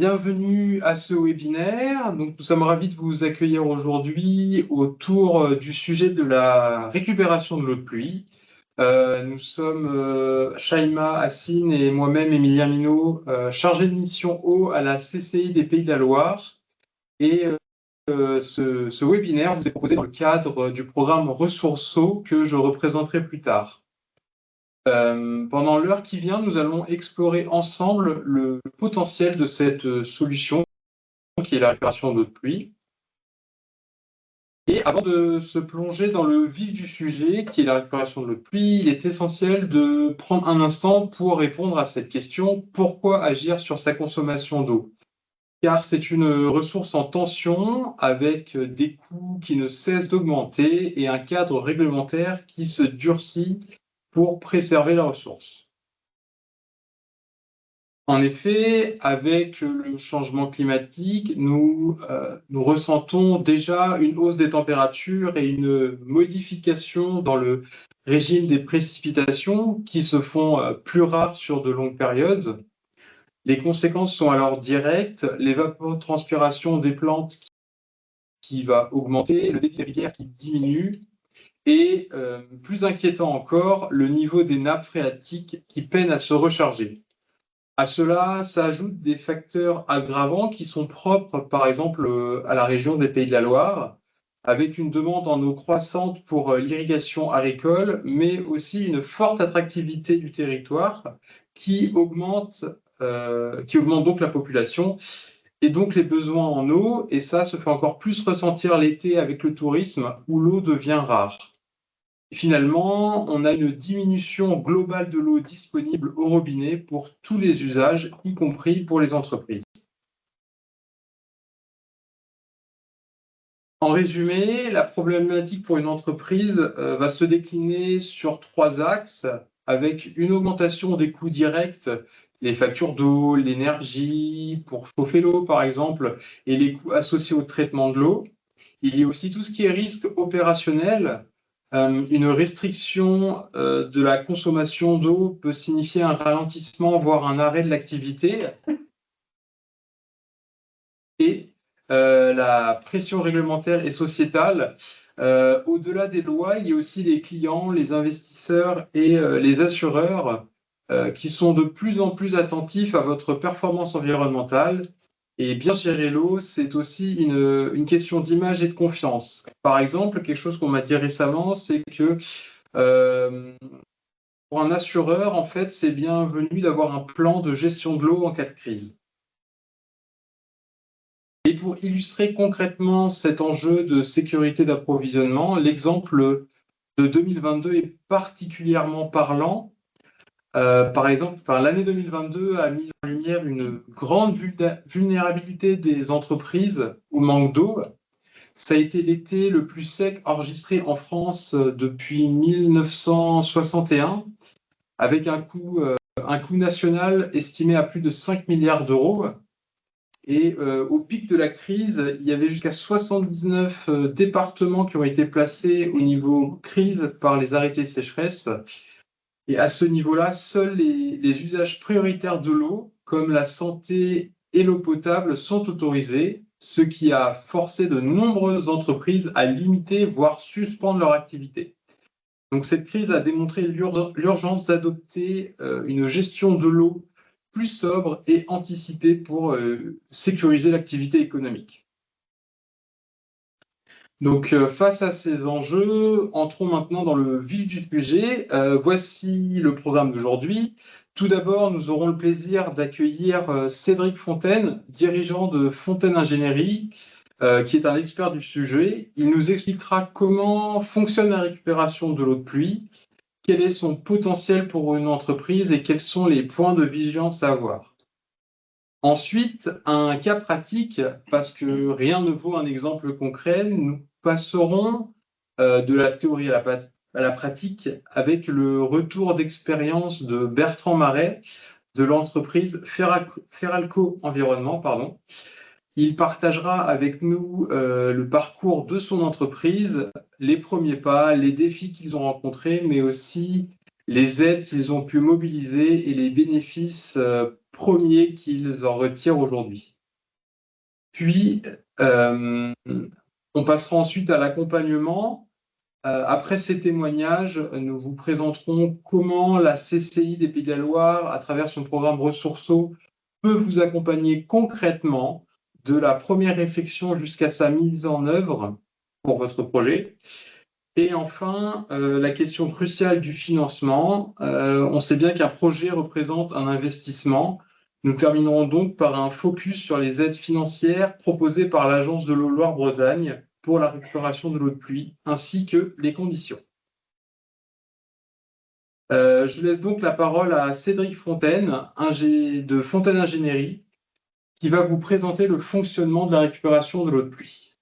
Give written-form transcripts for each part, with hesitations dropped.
Bienvenue à ce webinaire. Donc, nous sommes ravis de vous accueillir aujourd'hui autour du sujet de la récupération de l'eau de pluie. Nous sommes Shaima Hassine et moi-même, Émilien Minot, chargés de mission eau à la CCI des Pays de la Loire. Et ce webinaire vous est proposé dans le cadre du programme Ressources eau que je représenterai plus tard. Pendant l'heure qui vient, nous allons explorer ensemble le potentiel de cette solution qui est la récupération d'eau de pluie. Et avant de se plonger dans le vif du sujet, qui est la récupération de l'eau de pluie, il est essentiel de prendre un instant pour répondre à cette question: pourquoi agir sur sa consommation d'eau? Car c'est une ressource en tension, avec des coûts qui ne cessent d'augmenter et un cadre réglementaire qui se durcit pour préserver la ressource. En effet, avec le changement climatique, nous ressentons déjà une hausse des températures et une modification dans le régime des précipitations qui se font plus rares sur de longues périodes. Les conséquences sont alors directes: l'évapotranspiration des plantes qui va augmenter, le débit des rivières qui diminue et, plus inquiétant encore, le niveau des nappes phréatiques qui peinent à se recharger. À cela s'ajoutent des facteurs aggravants qui sont propres, par exemple, à la région des Pays de la Loire, avec une demande en eau croissante pour l'irrigation agricole, mais aussi une forte attractivité du territoire qui augmente donc la population et donc les besoins en eau, et ça se fait encore plus ressentir l'été avec le tourisme où l'eau devient rare. Finalement, on a une diminution globale de l'eau disponible au robinet pour tous les usages, y compris pour les entreprises. En résumé, la problématique pour une entreprise va se décliner sur 3 axes, avec une augmentation des coûts directs, les factures d'eau, l'énergie pour chauffer l'eau par exemple, et les coûts associés au traitement de l'eau. Il y a aussi tout ce qui est risque opérationnel. Une restriction de la consommation d'eau peut signifier un ralentissement, voire un arrêt de l'activité. Et la pression réglementaire et sociétale. Au-delà des lois, il y a aussi les clients, les investisseurs et les assureurs qui sont de plus en plus attentifs à votre performance environnementale. Et bien gérer l'eau, c'est aussi une question d'image et de confiance. Par exemple, quelque chose qu'on m'a dit récemment, c'est que pour un assureur, en fait, c'est bienvenu d'avoir un plan de gestion de l'eau en cas de crise. Et pour illustrer concrètement cet enjeu de sécurité d'approvisionnement, l'exemple de 2022 est particulièrement parlant. Par exemple, l'année 2022 a mis en lumière une grande vulnérabilité des entreprises au manque d'eau. Ça a été l'été le plus sec enregistré en France depuis 1961, avec un coût national estimé à plus de 5 milliards d'euros. Et au pic de la crise, il y avait jusqu'à 79 départements qui ont été placés au niveau crise par les arrêtés sécheresse. Et à ce niveau-là, seuls les usages prioritaires de l'eau, comme la santé et l'eau potable, sont autorisés, ce qui a forcé de nombreuses entreprises à limiter, voire suspendre leur activité. Donc cette crise a démontré l'urgence d'adopter une gestion de l'eau plus sobre et anticipée pour sécuriser l'activité économique. Donc face à ces enjeux, entrons maintenant dans le vif du sujet. Voici le programme d'aujourd'hui. Tout d'abord, nous aurons le plaisir d'accueillir Cédric Fontaine, dirigeant de Fontaine Ingénierie, qui est un expert du sujet. Il nous expliquera comment fonctionne la récupération de l'eau de pluie, quel est son potentiel pour une entreprise et quels sont les points de vigilance à avoir. Ensuite, un cas pratique, parce que rien ne vaut un exemple concret. Nous passerons de la théorie à la pratique avec le retour d'expérience de Bertrand Marais de l'entreprise Feralco Environnement. Il partagera avec nous le parcours de son entreprise, les premiers pas, les défis qu'ils ont rencontrés, mais aussi les aides qu'ils ont pu mobiliser et les bénéfices premiers qu'ils en retirent aujourd'hui. Puis, on passera ensuite à l'accompagnement. Après ces témoignages, nous vous présenterons comment la CCI des Pays de la Loire, à travers son programme Ressourceau, peut vous accompagner concrètement de la première réflexion jusqu'à sa mise en œuvre pour votre projet. Et enfin, la question cruciale du financement. On sait bien qu'un projet représente un investissement. Nous terminerons donc par un focus sur les aides financières proposées par l'Agence de l'eau Loire-Bretagne pour la récupération de l'eau de pluie, ainsi que les conditions. Je laisse donc la parole à Cédric Fontaine, de Fontaine Ingénierie, qui va vous présenter le fonctionnement de la récupération de l'eau de pluie.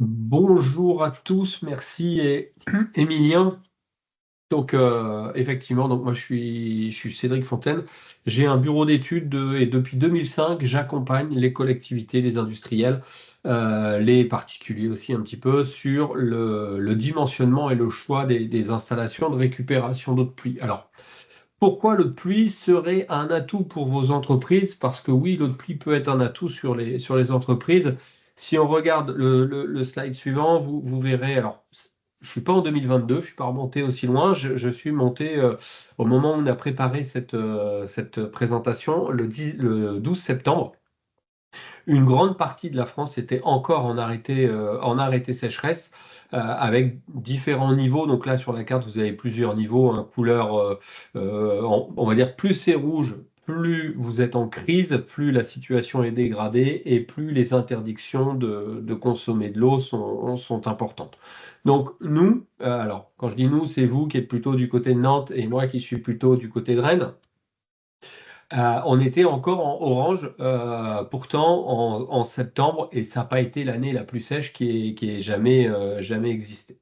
Bonjour à tous, merci Émilien. Donc effectivement, moi je suis Cédric Fontaine. J'ai un bureau d'études et depuis 2005, j'accompagne les collectivités, les industriels, les particuliers aussi un petit peu sur le dimensionnement et le choix des installations de récupération d'eau de pluie. Alors, pourquoi l'eau de pluie serait un atout pour vos entreprises? Parce que oui, l'eau de pluie peut être un atout sur les entreprises. Si on regarde le slide suivant, vous verrez, alors je ne suis pas en 2022, je ne suis pas remonté aussi loin, je suis monté au moment où on a préparé cette présentation, le 12 septembre. Une grande partie de la France était encore en arrêté sécheresse, avec différents niveaux. Donc là, sur la carte, vous avez plusieurs niveaux, couleur, on va dire, plus c'est rouge, plus vous êtes en crise, plus la situation est dégradée et plus les interdictions de consommer de l'eau sont importantes. Donc nous, alors quand je dis nous, c'est vous qui êtes plutôt du côté de Nantes et moi qui suis plutôt du côté de Rennes. On était encore en orange, pourtant en septembre, et ça n'a pas été l'année la plus sèche qui ait jamais existé.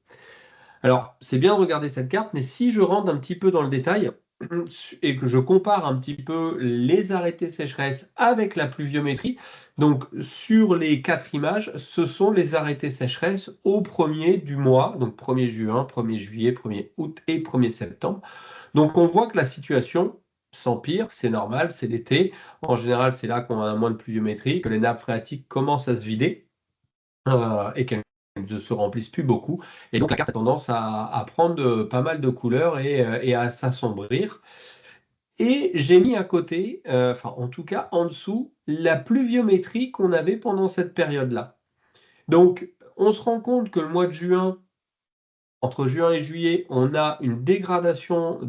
Alors, c'est bien de regarder cette carte, mais si je rentre un petit peu dans le détail et que je compare un petit peu les arrêtés sécheresse avec la pluviométrie, donc sur les 4 images, ce sont les arrêtés sécheresse au premier du mois, donc 1er juin, 1er juillet, 1er août et 1er septembre. Donc on voit que la situation s'empire, c'est normal, c'est l'été. En général, c'est là qu'on a moins de pluviométrie, que les nappes phréatiques commencent à se vider et qu'elles ne se remplissent plus beaucoup. Et donc la carte a tendance à prendre pas mal de couleurs et à s'assombrir. Et j'ai mis à côté, enfin en tout cas en dessous, la pluviométrie qu'on avait pendant cette période-là. Donc on se rend compte que le mois de juin, entre juin et juillet, on a une dégradation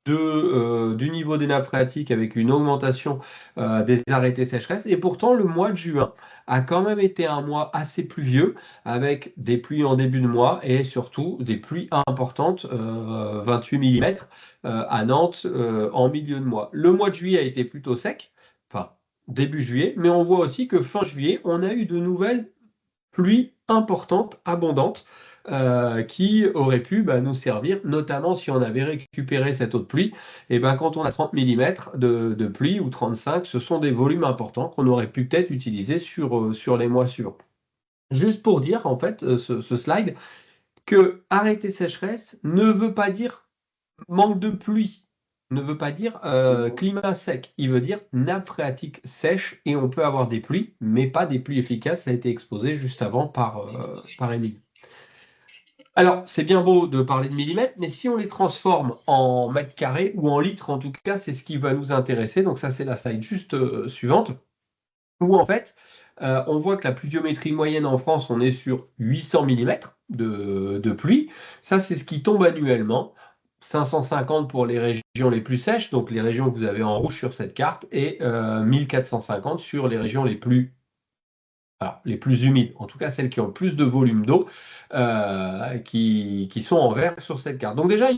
du niveau des nappes phréatiques avec une augmentation des arrêtés sécheresse. Et pourtant, le mois de juin a quand même été un mois assez pluvieux avec des pluies en début de mois et surtout des pluies importantes, 28 mm à Nantes en milieu de mois. Le mois de juillet a été plutôt sec, enfin début juillet, mais on voit aussi que fin juillet, on a eu de nouvelles pluies importantes, abondantes, qui auraient pu nous servir, notamment si on avait récupéré cette eau de pluie. Et quand on a 30 mm de pluie ou 35, ce sont des volumes importants qu'on aurait pu peut-être utiliser sur les mois suivants. Juste pour dire, en fait, ce slide, que arrêter sécheresse ne veut pas dire manque de pluie, ne veut pas dire climat sec, il veut dire nappe phréatique sèche et on peut avoir des pluies, mais pas des pluies efficaces. Ça a été exposé juste avant par Émile. Alors, c'est bien beau de parler de millimètres, mais si on les transforme en mètres carrés ou en litres, en tout cas, c'est ce qui va nous intéresser. Donc ça, c'est la slide juste suivante, où en fait, on voit que la pluviométrie moyenne en France, on est sur 800 mm de pluie. Ça, c'est ce qui tombe annuellement. 550 pour les régions les plus sèches, donc les régions que vous avez en rouge sur cette carte, et 1450 sur les régions les plus humides, en tout cas celles qui ont le plus de volume d'eau, qui sont en vert sur cette carte. Donc déjà,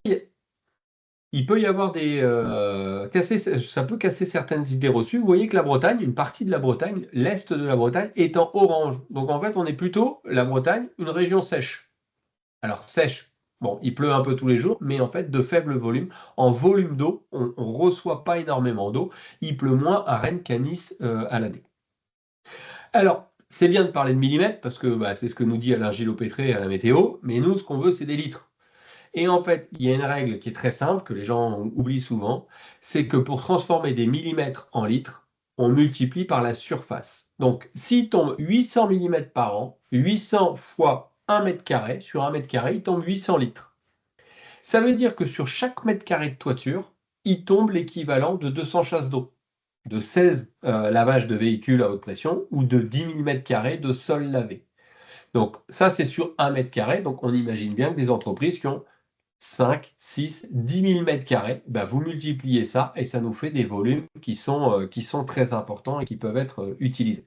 il peut y avoir ça peut casser certaines idées reçues. Vous voyez que la Bretagne, une partie de la Bretagne, l'est de la Bretagne, est en orange. Donc en fait, on est plutôt, la Bretagne, une région sèche. Alors sèche, bon, il pleut un peu tous les jours, mais en fait de faible volume. En volume d'eau, on ne reçoit pas énormément d'eau. Il pleut moins à Rennes qu'à Nice à l'année. Alors, c'est bien de parler de millimètres, parce que c'est ce que nous dit Alain Gillot-Pétré à la météo, mais nous, ce qu'on veut, c'est des litres. Et en fait, il y a une règle qui est très simple, que les gens oublient souvent, c'est que pour transformer des millimètres en litres, on multiplie par la surface. Donc, s'il tombe 800 millimètres par an, 800 fois 1 mètre carré, sur 1 mètre carré, il tombe 800 litres. Ça veut dire que sur chaque mètre carré de toiture, il tombe l'équivalent de 200 chasses d'eau, de 16 lavages de véhicules à haute pression ou de 10 000 mètres carrés de sol lavé. Donc ça, c'est sur 1 mètre carré. Donc on imagine bien que des entreprises qui ont 5, 6, 10 000 mètres carrés, vous multipliez ça et ça nous fait des volumes qui sont très importants et qui peuvent être utilisés.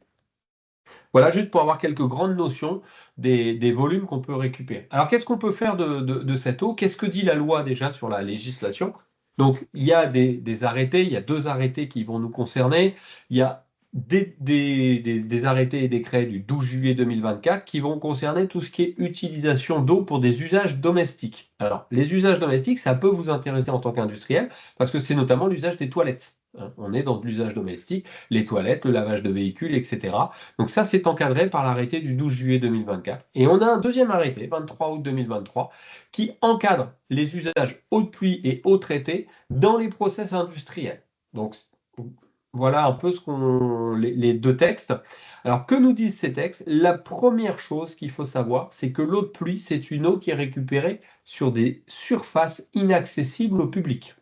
Voilà, juste pour avoir quelques grandes notions des volumes qu'on peut récupérer. Alors, qu'est-ce qu'on peut faire de cette eau? Qu'est-ce que dit la loi déjà sur la législation? Donc, il y a des arrêtés, il y a 2 arrêtés qui vont nous concerner. Il y a des arrêtés et décrets du 12 juillet 2024 qui vont concerner tout ce qui est utilisation d'eau pour des usages domestiques. Alors, les usages domestiques, ça peut vous intéresser en tant qu'industriel parce que c'est notamment l'usage des toilettes. On est dans l'usage domestique, les toilettes, le lavage de véhicules, etc. Donc ça, c'est encadré par l'arrêté du 12 juillet 2024. Et on a un deuxième arrêté, 23 août 2023, qui encadre les usages eau de pluie et eau traitée dans les process industriels. Donc voilà un peu les 2 textes. Alors que nous disent ces textes? La première chose qu'il faut savoir, c'est que l'eau de pluie, c'est une eau qui est récupérée sur des surfaces inaccessibles au public.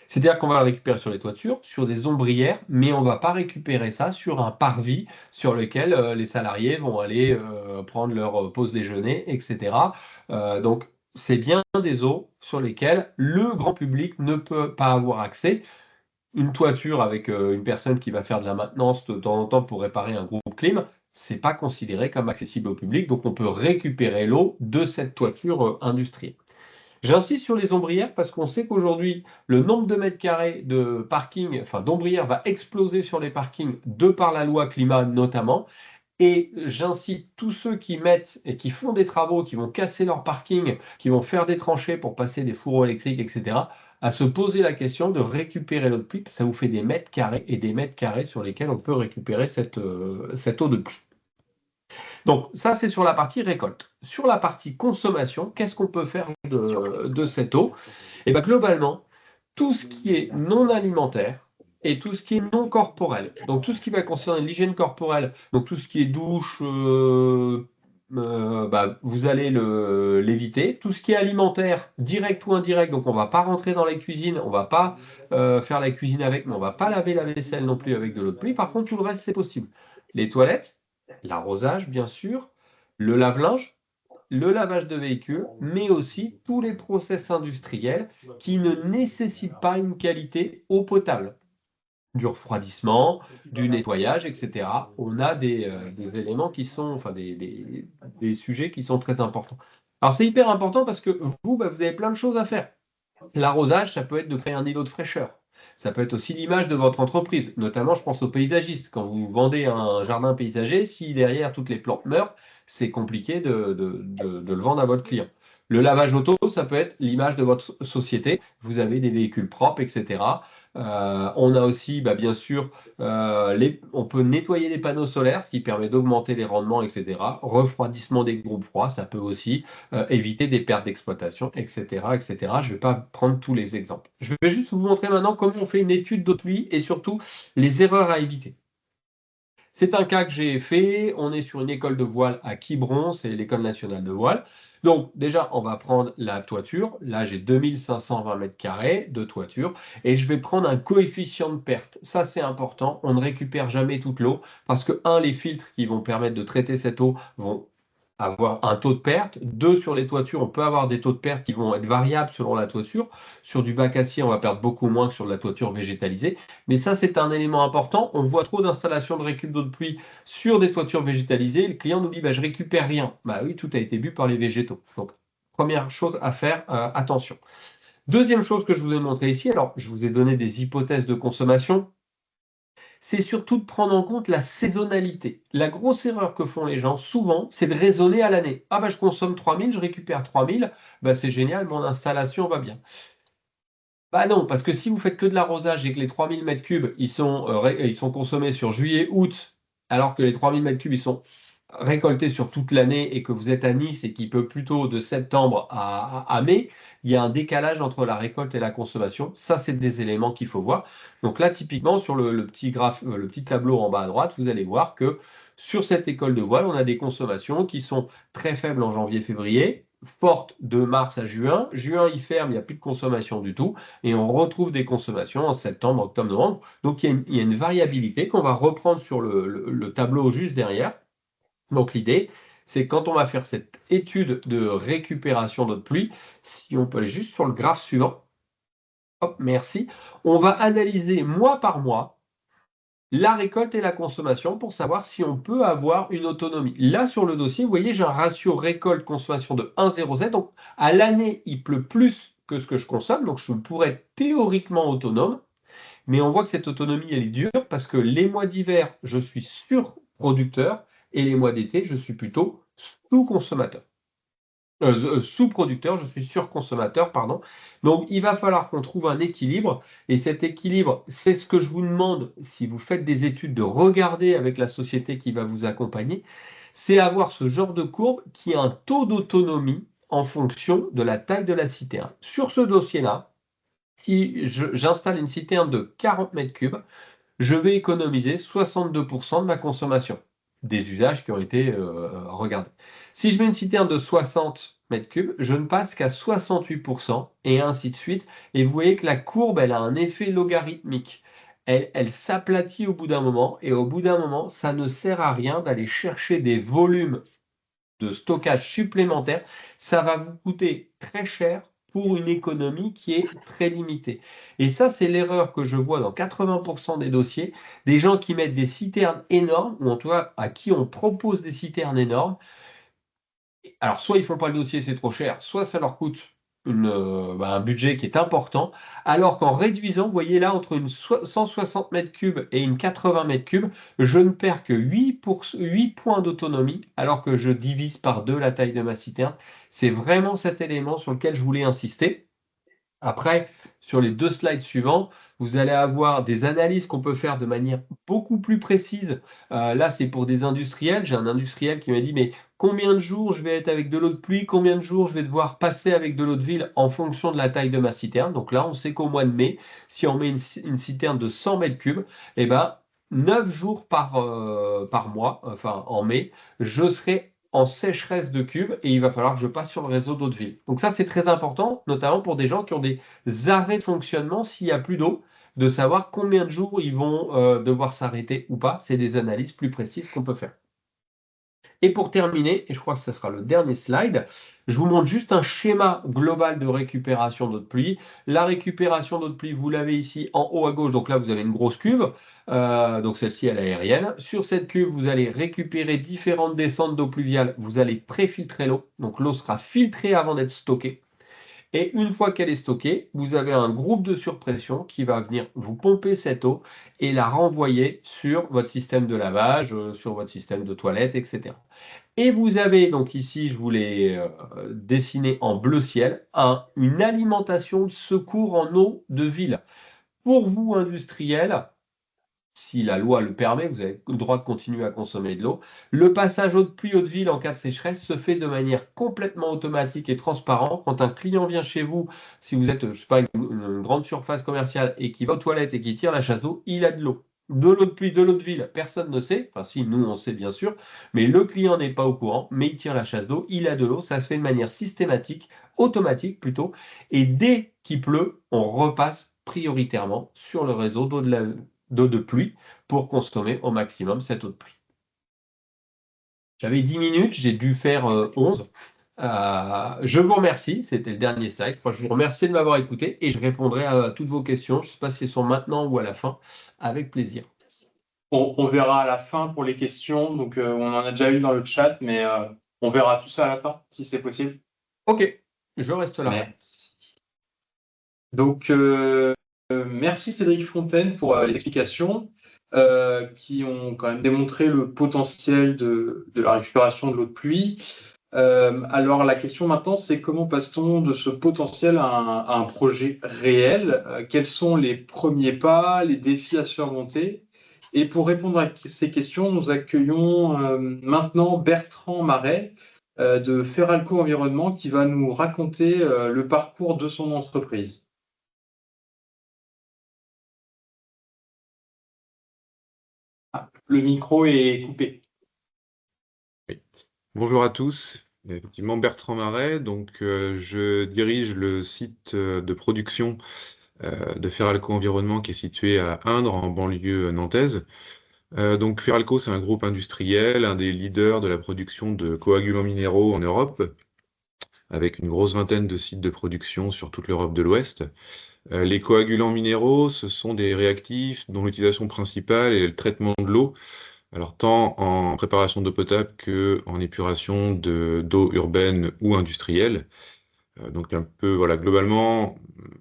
C'est-à-dire qu'on va la récupérer sur les toitures, sur des ombrières, mais on ne va pas récupérer ça sur un parvis sur lequel les salariés vont aller prendre leur pause déjeuner, etc. Donc, c'est bien des eaux sur lesquelles le grand public ne peut pas avoir accès. Une toiture avec une personne qui va faire de la maintenance de temps en temps pour réparer un groupe clim, c'est pas considéré comme accessible au public, donc on peut récupérer l'eau de cette toiture industrielle. J'insiste sur les ombrières parce qu'on sait qu'aujourd'hui, le nombre de mètres carrés de parking, enfin d'ombrières, va exploser sur les parkings de par la loi climat notamment. Et j'incite tous ceux qui mettent et qui font des travaux, qui vont casser leur parking, qui vont faire des tranchées pour passer des fourreaux électriques, etc., à se poser la question de récupérer l'eau de pluie. Ça vous fait des mètres carrés et des mètres carrés sur lesquels on peut récupérer cette eau de pluie. Donc ça, c'est sur la partie récolte. Sur la partie consommation, qu'est-ce qu'on peut faire de cette eau? Et bien globalement, tout ce qui est non alimentaire et tout ce qui est non corporel, donc tout ce qui va concerner l'hygiène corporelle, donc tout ce qui est douche, vous allez l'éviter. Tout ce qui est alimentaire, direct ou indirect, donc on ne va pas rentrer dans la cuisine, on ne va pas faire la cuisine avec, mais on ne va pas laver la vaisselle non plus avec de l'eau de pluie. Par contre, tout le reste, c'est possible. Les toilettes, l'arrosage, bien sûr, le lave-linge, le lavage de véhicules, mais aussi tous les process industriels qui ne nécessitent pas une qualité eau potable, du refroidissement, du nettoyage, etc. On a des éléments qui sont, enfin des sujets qui sont très importants. Alors c'est hyper important parce que vous avez plein de choses à faire. L'arrosage, ça peut être de créer un îlot de fraîcheur. Ça peut être aussi l'image de votre entreprise. Notamment, je pense aux paysagistes. Quand vous vendez un jardin paysager, si derrière toutes les plantes meurent, c'est compliqué de le vendre à votre client. Le lavage auto, ça peut être l'image de votre société. Vous avez des véhicules propres, etc. On a aussi, bien sûr, on peut nettoyer les panneaux solaires, ce qui permet d'augmenter les rendements, etc. Refroidissement des groupes froids, ça peut aussi éviter des pertes d'exploitation, etc., etc. Je ne vais pas prendre tous les exemples. Je vais juste vous montrer maintenant comment on fait une étude d'eau de pluie et surtout les erreurs à éviter. C'est un cas que j'ai fait. On est sur une école de voile à Quiberon, c'est l'école nationale de voile. Donc déjà, on va prendre la toiture. Là, j'ai 2520 mètres carrés de toiture et je vais prendre un coefficient de perte. Ça, c'est important. On ne récupère jamais toute l'eau parce que, un, les filtres qui vont permettre de traiter cette eau vont avoir un taux de perte. 2, sur les toitures, on peut avoir des taux de perte qui vont être variables selon la toiture. Sur du bac acier, on va perdre beaucoup moins que sur de la toiture végétalisée. Mais ça, c'est un élément important. On voit trop d'installations de récup d'eau de pluie sur des toitures végétalisées. Le client nous dit, je récupère rien. Oui, tout a été bu par les végétaux. Donc, première chose à faire, attention. Deuxième chose que je vous ai montré ici, alors je vous ai donné des hypothèses de consommation. C'est surtout de prendre en compte la saisonnalité. La grosse erreur que font les gens, souvent, c'est de raisonner à l'année. Je consomme 3000, je récupère 3000, c'est génial, mon installation va bien. Non, parce que si vous faites que de l'arrosage et que les 3000 m3, ils sont consommés sur juillet, août, alors que les 3000 m3, ils sont récolté sur toute l'année et que vous êtes à Nice et qu'il peut plutôt de septembre à mai, il y a un décalage entre la récolte et la consommation. Ça, c'est des éléments qu'il faut voir. Donc là, typiquement, sur le petit le petit tableau en bas à droite, vous allez voir que sur cette école de voile, on a des consommations qui sont très faibles en janvier-février, fortes de mars à juin. Juin, il ferme, il n'y a plus de consommation du tout. Et on retrouve des consommations en septembre, octobre, novembre. Donc il y a une variabilité qu'on va reprendre sur le tableau juste derrière. Donc l'idée, c'est quand on va faire cette étude de récupération d'eau de pluie, si on peut aller juste sur le graphe suivant, hop, merci, on va analyser mois par mois la récolte et la consommation pour savoir si on peut avoir une autonomie. Là, sur le dossier, vous voyez, j'ai un ratio récolte-consommation de 1,07. Donc, à l'année, il pleut plus que ce que je consomme. Donc, je pourrais être théoriquement autonome. Mais on voit que cette autonomie, elle est dure parce que les mois d'hiver, je suis surproducteur et les mois d'été, je suis plutôt sous-consommateur. Sous-producteur, je suis surconsommateur, pardon. Donc, il va falloir qu'on trouve un équilibre. Et cet équilibre, c'est ce que je vous demande, si vous faites des études, de regarder avec la société qui va vous accompagner, c'est avoir ce genre de courbe qui a un taux d'autonomie en fonction de la taille de la citerne. Sur ce dossier-là, si j'installe une citerne de 40 mètres cubes, je vais économiser 62% de ma consommation, des usages qui ont été regardés. Si je mets une citerne de 60 mètres cubes, je ne passe qu'à 68% et ainsi de suite. Et vous voyez que la courbe, elle a un effet logarithmique. Elle s'aplatit au bout d'un moment et au bout d'un moment, ça ne sert à rien d'aller chercher des volumes de stockage supplémentaire. Ça va vous coûter très cher pour une économie qui est très limitée. Et ça, c'est l'erreur que je vois dans 80% des dossiers, des gens qui mettent des citernes énormes, ou en tout cas à qui on propose des citernes énormes. Alors, soit ils font pas le dossier, c'est trop cher, soit ça leur coûte un budget qui est important, alors qu'en réduisant, vous voyez là, entre une 160 mètres cubes et une 80 mètres cubes, je ne perds que 8 points d'autonomie, alors que je divise par 2 la taille de ma citerne. C'est vraiment cet élément sur lequel je voulais insister. Après, sur les 2 slides suivants, vous allez avoir des analyses qu'on peut faire de manière beaucoup plus précise. Là, c'est pour des industriels. J'ai un industriel qui m'a dit, mais combien de jours je vais être avec de l'eau de pluie, combien de jours je vais devoir passer avec de l'eau de ville en fonction de la taille de ma citerne. Donc là, on sait qu'au mois de mai, si on met une citerne de 100 mètres cubes, eh ben, 9 jours par mois, enfin en mai, je serai en sécheresse de cubes et il va falloir que je passe sur le réseau d'eau de ville. Donc ça, c'est très important, notamment pour des gens qui ont des arrêts de fonctionnement s'il n'y a plus d'eau, de savoir combien de jours ils vont devoir s'arrêter ou pas. C'est des analyses plus précises qu'on peut faire. Et pour terminer, et je crois que ce sera le dernier slide, je vous montre juste un schéma global de récupération d'eau de pluie. La récupération d'eau de pluie, vous l'avez ici en haut à gauche. Donc là, vous avez une grosse cuve. Donc celle-ci, elle est aérienne. Sur cette cuve, vous allez récupérer différentes descentes d'eau pluviale. Vous allez préfiltrer l'eau. Donc l'eau sera filtrée avant d'être stockée. Et une fois qu'elle est stockée, vous avez un groupe de surpression qui va venir vous pomper cette eau et la renvoyer sur votre système de lavage, sur votre système de toilette, etc. Et vous avez donc ici, je vous l'ai dessiné en bleu ciel, une alimentation de secours en eau de ville. Pour vous, industriels, si la loi le permet, vous avez le droit de continuer à consommer de l'eau. Le passage eau de pluie, eau de ville en cas de sécheresse se fait de manière complètement automatique et transparente. Quand un client vient chez vous, si vous êtes, je sais pas, une grande surface commerciale et qui va aux toilettes et qui tire la chasse d'eau, il a de l'eau. De l'eau de pluie, de l'eau de ville, personne ne sait. Enfin, si, nous, on sait bien sûr, mais le client n'est pas au courant, mais il tire la chasse d'eau, il a de l'eau. Ça se fait de manière systématique, automatique plutôt. Et dès qu'il pleut, on repasse prioritairement sur le réseau d'eau de pluie pour consommer au maximum cette eau de pluie. J'avais 10 minutes, j'ai dû faire 11. Je vous remercie, c'était le dernier slide. Je vous remercie de m'avoir écouté et je répondrai à toutes vos questions. Je ne sais pas si elles sont maintenant ou à la fin, avec plaisir. On verra à la fin pour les questions. Donc, on en a déjà eu dans le chat, mais on verra tout ça à la fin, si c'est possible. Ok, je reste là. Merci. Donc, merci Cédric Fontaine pour les explications qui ont quand même démontré le potentiel de la récupération de l'eau de pluie. Alors, la question maintenant, c'est comment passe-t-on de ce potentiel à un projet réel? Quels sont les premiers pas, les défis à surmonter? Et pour répondre à ces questions, nous accueillons maintenant Bertrand Marais de Feralco Environnement qui va nous raconter le parcours de son entreprise. Ah, le micro est coupé. Oui. Bonjour à tous, effectivement Bertrand Marais, donc je dirige le site de production de Feralco Environnement qui est situé à Indre, en banlieue nantaise. Donc Feralco, c'est un groupe industriel, un des leaders de la production de coagulants minéraux en Europe, avec une grosse vingtaine de sites de production sur toute l'Europe de l'Ouest. Les coagulants minéraux, ce sont des réactifs dont l'utilisation principale est le traitement de l'eau, alors tant en préparation d'eau potable qu'en épuration d'eau urbaine ou industrielle. Donc un peu, voilà, globalement,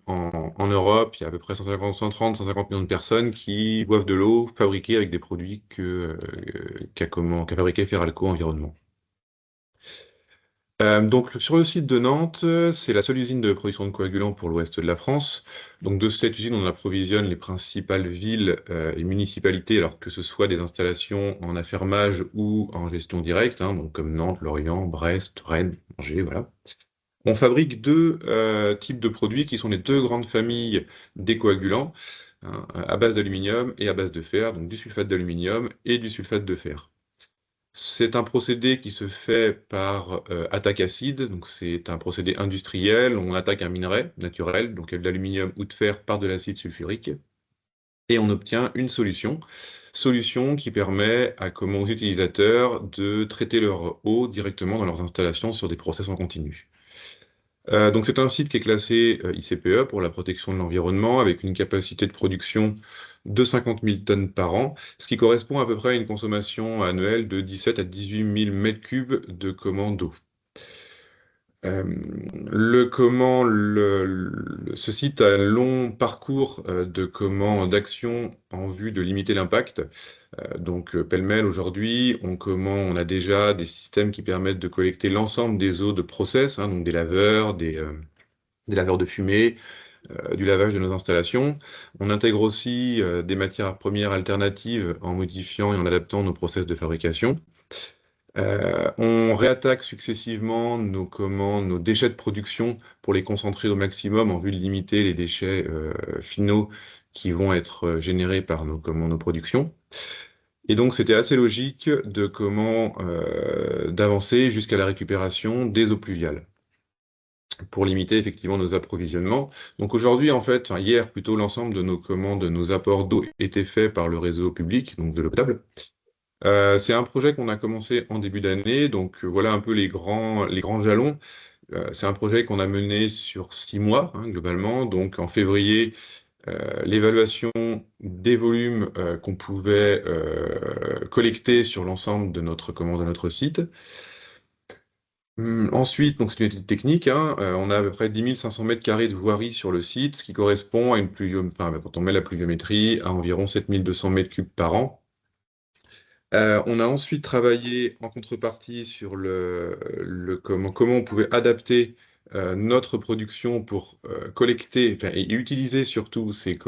en Europe, il y a à peu près 150 millions de personnes qui boivent de l'eau fabriquée avec des produits qu'a fabriqué Feralco Environnement. Donc sur le site de Nantes, c'est la seule usine de production de coagulants pour l'ouest de la France. Donc de cette usine, on approvisionne les principales villes et municipalités, alors que ce soit des installations en affermage ou en gestion directe, hein, donc comme Nantes, Lorient, Brest, Rennes, Angers, voilà. On fabrique deux types de produits qui sont les deux grandes familles des coagulants, hein, à base d'aluminium et à base de fer, donc du sulfate d'aluminium et du sulfate de fer. C'est un procédé qui se fait par attaque acide, donc c'est un procédé industriel. On attaque un minerai naturel, donc d'aluminium ou de fer par de l'acide sulfurique, et on obtient une solution qui permet aux utilisateurs de traiter leur eau directement dans leurs installations sur des process en continu. Donc c'est un site qui est classé ICPE pour la protection de l'environnement, avec une capacité de production de 50 000 tonnes par an, ce qui correspond à peu près à une consommation annuelle de 17 à 18 000 mètres cubes de d'eau. Ce site a un long parcours d'action en vue de limiter l'impact. Donc pêle-mêle aujourd'hui, on a déjà des systèmes qui permettent de collecter l'ensemble des eaux de process, hein, donc des laveurs de fumée, du lavage de nos installations. On intègre aussi des matières premières alternatives en modifiant et en adaptant nos process de fabrication. On réattaque successivement nos déchets de production pour les concentrer au maximum en vue de limiter les déchets finaux qui vont être générés par nos productions. Et donc, c'était assez logique d'avancer jusqu'à la récupération des eaux pluviales pour limiter effectivement nos approvisionnements. Donc aujourd'hui, en fait, hier plutôt, l'ensemble de nos apports d'eau étaient faits par le réseau public, donc de l'eau potable. C'est un projet qu'on a commencé en début d'année, donc voilà un peu les grands jalons. C'est un projet qu'on a mené sur 6 mois, hein, globalement. Donc en février, l'évaluation des volumes qu'on pouvait collecter sur l'ensemble de notre site. Ensuite, donc c'est une étude technique, hein, on a à peu près 10 500 mètres carrés de voirie sur le site, ce qui correspond à quand on met la pluviométrie, à environ 7 200 mètres cubes par an. On a ensuite travaillé en contrepartie sur comment on pouvait adapter notre production pour collecter et utiliser surtout ces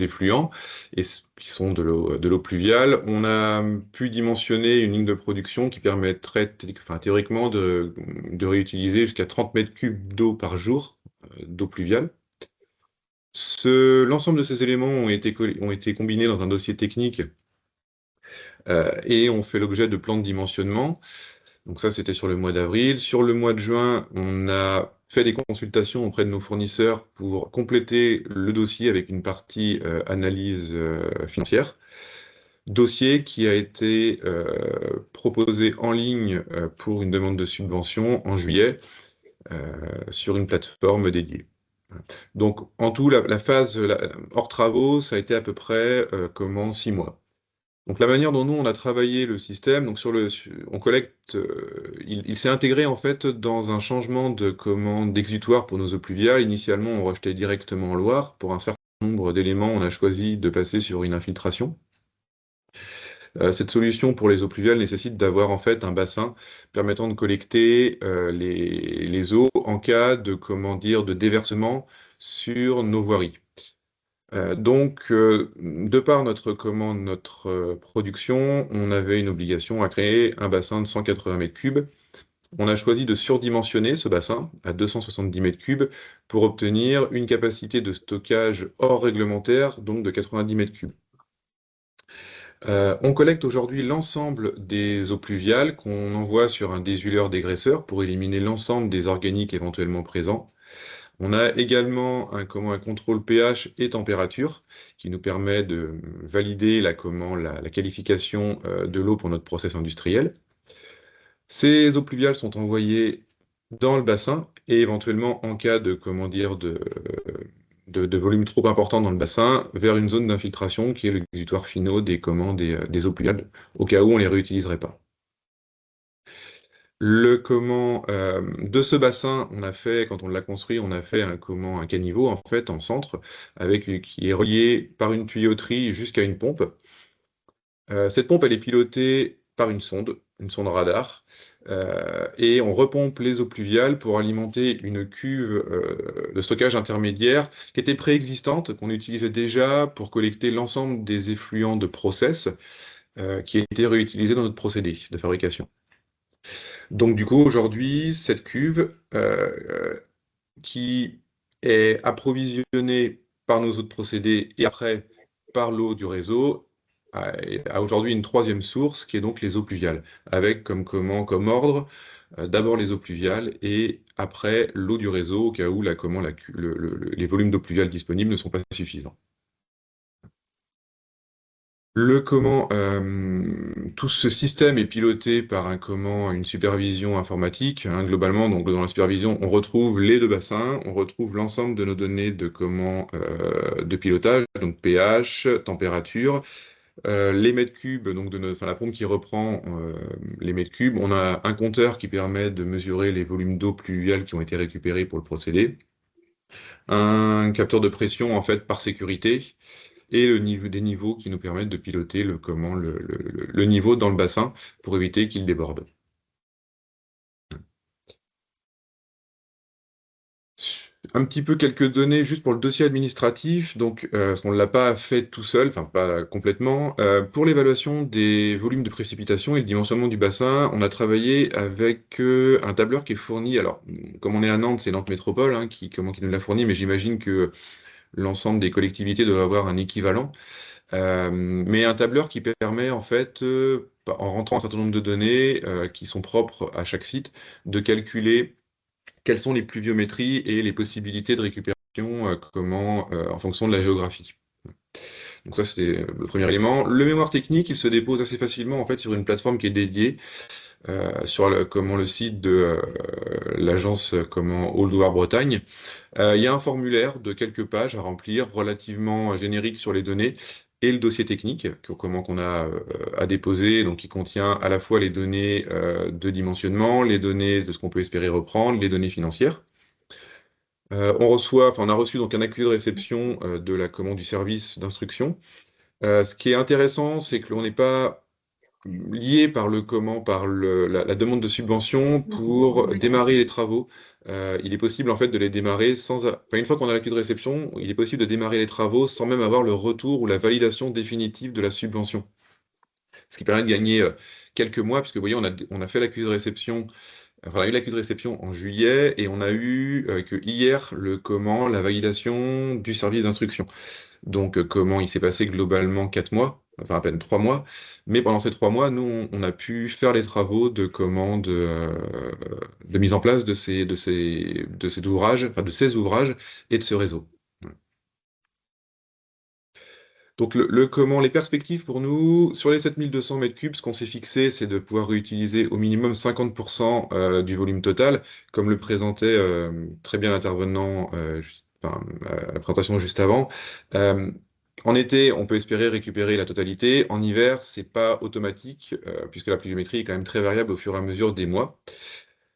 effluents qui sont de l'eau pluviale. On a pu dimensionner une ligne de production qui permettrait théoriquement de réutiliser jusqu'à 30 mètres cubes d'eau par jour, d'eau pluviale. L'ensemble de ces éléments ont été combinés dans un dossier technique et on fait l'objet de plans de dimensionnement. Donc ça, c'était sur le mois d'avril. Sur le mois de juin, on a fait des consultations auprès de nos fournisseurs pour compléter le dossier avec une partie analyse financière. Dossier qui a été proposé en ligne pour une demande de subvention en juillet sur une plateforme dédiée. Donc en tout, la phase hors travaux, ça a été à peu près 6 mois. Donc la manière dont nous on a travaillé le système, donc on collecte, il s'est intégré en fait dans un changement d'exutoire pour nos eaux pluviales. Initialement, on rejetait directement en Loire. Pour un certain nombre d'éléments, on a choisi de passer sur une infiltration. Cette solution pour les eaux pluviales nécessite d'avoir en fait un bassin permettant de collecter les eaux en cas de déversement sur nos voiries. De par notre production, on avait une obligation à créer un bassin de 180 mètres cubes. On a choisi de surdimensionner ce bassin à 270 mètres cubes pour obtenir une capacité de stockage hors réglementaire, donc de 90 mètres cubes. On collecte aujourd'hui l'ensemble des eaux pluviales qu'on envoie sur un désuileur dégraisseur pour éliminer l'ensemble des organiques éventuellement présents. On a également un contrôle pH et température qui nous permet de valider la qualification de l'eau pour notre process industriel. Ces eaux pluviales sont envoyées dans le bassin et éventuellement en cas de volume trop important dans le bassin vers une zone d'infiltration qui est l'exutoire finaux des eaux pluviales, au cas où on ne les réutiliserait pas. De ce bassin, quand on l'a construit, on a fait un caniveau en fait en centre, qui est relié par une tuyauterie jusqu'à une pompe. Cette pompe, elle est pilotée par une sonde radar, et on repompe les eaux pluviales pour alimenter une cuve de stockage intermédiaire qui était préexistante, qu'on utilisait déjà pour collecter l'ensemble des effluents de process qui étaient réutilisés dans notre procédé de fabrication. Donc du coup, aujourd'hui, cette cuve qui est approvisionnée par nos autres procédés et après par l'eau du réseau, a aujourd'hui une troisième source qui est donc les eaux pluviales, avec comme ordre d'abord les eaux pluviales et après l'eau du réseau au cas où les volumes d'eau pluviale disponibles ne sont pas suffisants. Tout ce système est piloté par une supervision informatique, hein, globalement. Donc, dans la supervision, on retrouve les deux bassins, on retrouve l'ensemble de nos données de pilotage, donc pH, température, les mètres cubes, donc la pompe qui reprend les mètres cubes. On a un compteur qui permet de mesurer les volumes d'eau pluviale qui ont été récupérés pour le procédé, un capteur de pression en fait par sécurité, et des niveaux qui nous permettent de piloter le niveau dans le bassin pour éviter qu'il déborde. Un petit peu quelques données juste pour le dossier administratif, donc parce qu'on ne l'a pas fait tout seul, enfin pas complètement. Pour l'évaluation des volumes de précipitation et le dimensionnement du bassin, on a travaillé avec un tableur qui est fourni, alors comme on est à Nantes, c'est Nantes Métropole qui nous l'a fourni, mais j'imagine que l'ensemble des collectivités doivent avoir un équivalent. Mais un tableur qui permet, en fait, en rentrant un certain nombre de données qui sont propres à chaque site, de calculer quelles sont les pluviométries et les possibilités de récupération en fonction de la géographie. Donc ça, c'était le premier élément. Le mémoire technique, il se dépose assez facilement en fait, sur une plateforme qui est dédiée sur le site de l'agence All Loire-Bretagne. Il y a un formulaire de quelques pages à remplir, relativement générique sur les données, et le dossier technique qu'on a à déposer, donc qui contient à la fois les données de dimensionnement, les données de ce qu'on peut espérer reprendre, les données financières. On a reçu donc un accusé de réception de la commande du service d'instruction. Ce qui est intéressant, c'est que l'on n'est pas lié par la demande de subvention pour démarrer les travaux. Il est possible en fait de les démarrer une fois qu'on a l'accusé de réception, il est possible de démarrer les travaux sans même avoir le retour ou la validation définitive de la subvention. Ce qui permet de gagner quelques mois, puisque vous voyez, on a fait l'accusé de réception. Enfin, on a eu l'accusé de réception en juillet et on a eu que hier la validation du service d'instruction. Donc, il s'est passé globalement 4 mois, enfin à peine 3 mois. Mais pendant ces 3 mois, nous, on a pu faire les travaux de mise en place de ces ouvrages et de ce réseau. Donc, les perspectives pour nous, sur les 7200 mètres cubes, ce qu'on s'est fixé, c'est de pouvoir réutiliser au minimum 50% du volume total, comme le présentait très bien l'intervenant à la présentation juste avant. En été, on peut espérer récupérer la totalité. En hiver, c'est pas automatique, puisque la pluviométrie est quand même très variable au fur et à mesure des mois.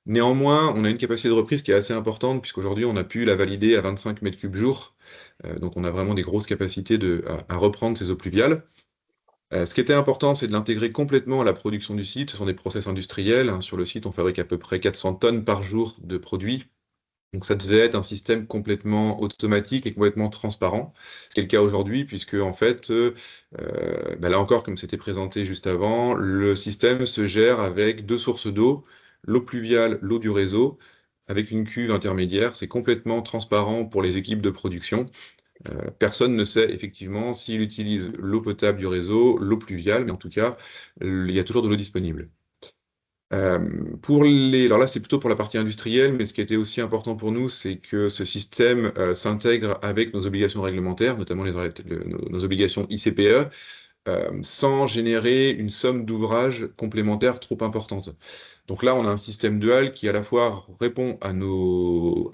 Néanmoins, on a une capacité de reprise qui est assez importante, puisqu'aujourd'hui, on a pu la valider à 25 mètres cubes jour. Donc, on a vraiment des grosses capacités à reprendre ces eaux pluviales. Ce qui était important, c'est de l'intégrer complètement à la production du site. Ce sont des process industriels. Sur le site, on fabrique à peu près 400 tonnes par jour de produits. Donc ça devait être un système complètement automatique et complètement transparent, ce qui est le cas aujourd'hui, puisque en fait, là encore, comme c'était présenté juste avant, le système se gère avec deux sources d'eau, l'eau pluviale, l'eau du réseau, avec une cuve intermédiaire. C'est complètement transparent pour les équipes de production. Personne ne sait effectivement s'il utilise l'eau potable du réseau, l'eau pluviale, mais en tout cas, il y a toujours de l'eau disponible. Alors là, c'est plutôt pour la partie industrielle, mais ce qui était aussi important pour nous, c'est que ce système s'intègre avec nos obligations réglementaires, notamment nos obligations ICPE, sans générer une somme d'ouvrages complémentaires trop importante. Donc là, on a un système dual qui à la fois répond à nos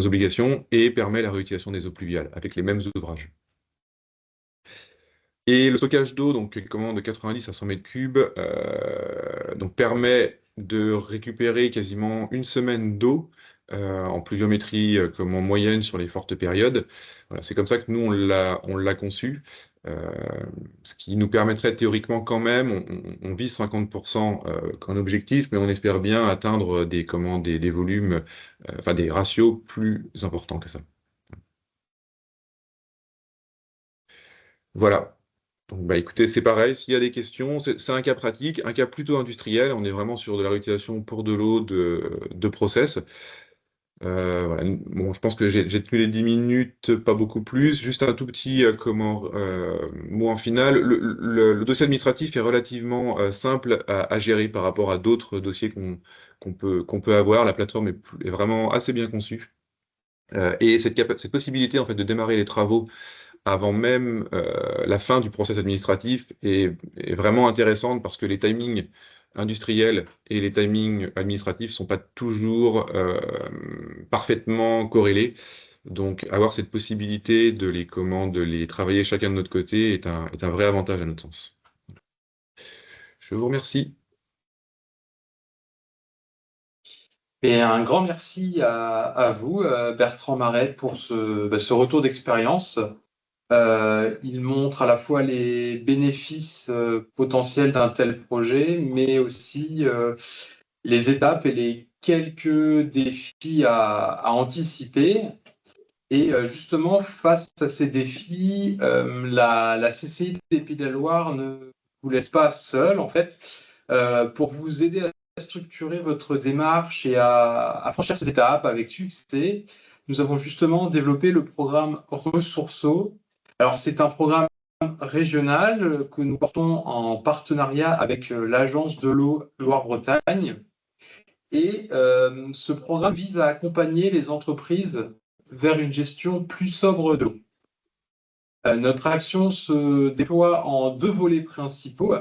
obligations et permet la réutilisation des eaux pluviales avec les mêmes ouvrages. Et le stockage d'eau, donc qui commande de 90 à 100 mètres cubes, donc permet de récupérer quasiment une semaine d'eau en pluviométrie comme en moyenne sur les fortes périodes. Voilà, c'est comme ça que nous on l'a conçu, ce qui nous permettrait théoriquement quand même, on vise 50% comme objectif, mais on espère bien atteindre des volumes, enfin des ratios plus importants que ça. Voilà. Donc, écoutez, c'est pareil, s'il y a des questions, c'est un cas pratique, un cas plutôt industriel, on est vraiment sur de la réutilisation pour de l'eau de process. Voilà. Bon, je pense que j'ai tenu les 10 minutes, pas beaucoup plus. Juste un tout petit mot en finale. Le dossier administratif est relativement simple à gérer par rapport à d'autres dossiers qu'on peut avoir. La plateforme est vraiment assez bien conçue. Et cette possibilité en fait, de démarrer les travaux avant même la fin du process administratif est vraiment intéressante parce que les timings industriels et les timings administratifs ne sont pas toujours parfaitement corrélés. Donc, avoir cette possibilité de les travailler chacun de notre côté est un vrai avantage à notre sens. Je vous remercie. Et un grand merci à vous, Bertrand Maret, pour ce retour d'expérience. Il montre à la fois les bénéfices potentiels d'un tel projet, mais aussi les étapes et les quelques défis à anticiper. Et justement, face à ces défis, la CCI des Pays de la Loire ne vous laisse pas seul, en fait, pour vous aider à structurer votre démarche et à franchir ces étapes avec succès. Nous avons justement développé le programme Ressourceau. Alors, c'est un programme régional que nous portons en partenariat avec l'Agence de l'eau Loire-Bretagne. Et ce programme vise à accompagner les entreprises vers une gestion plus sobre d'eau. Notre action se déploie en deux volets principaux.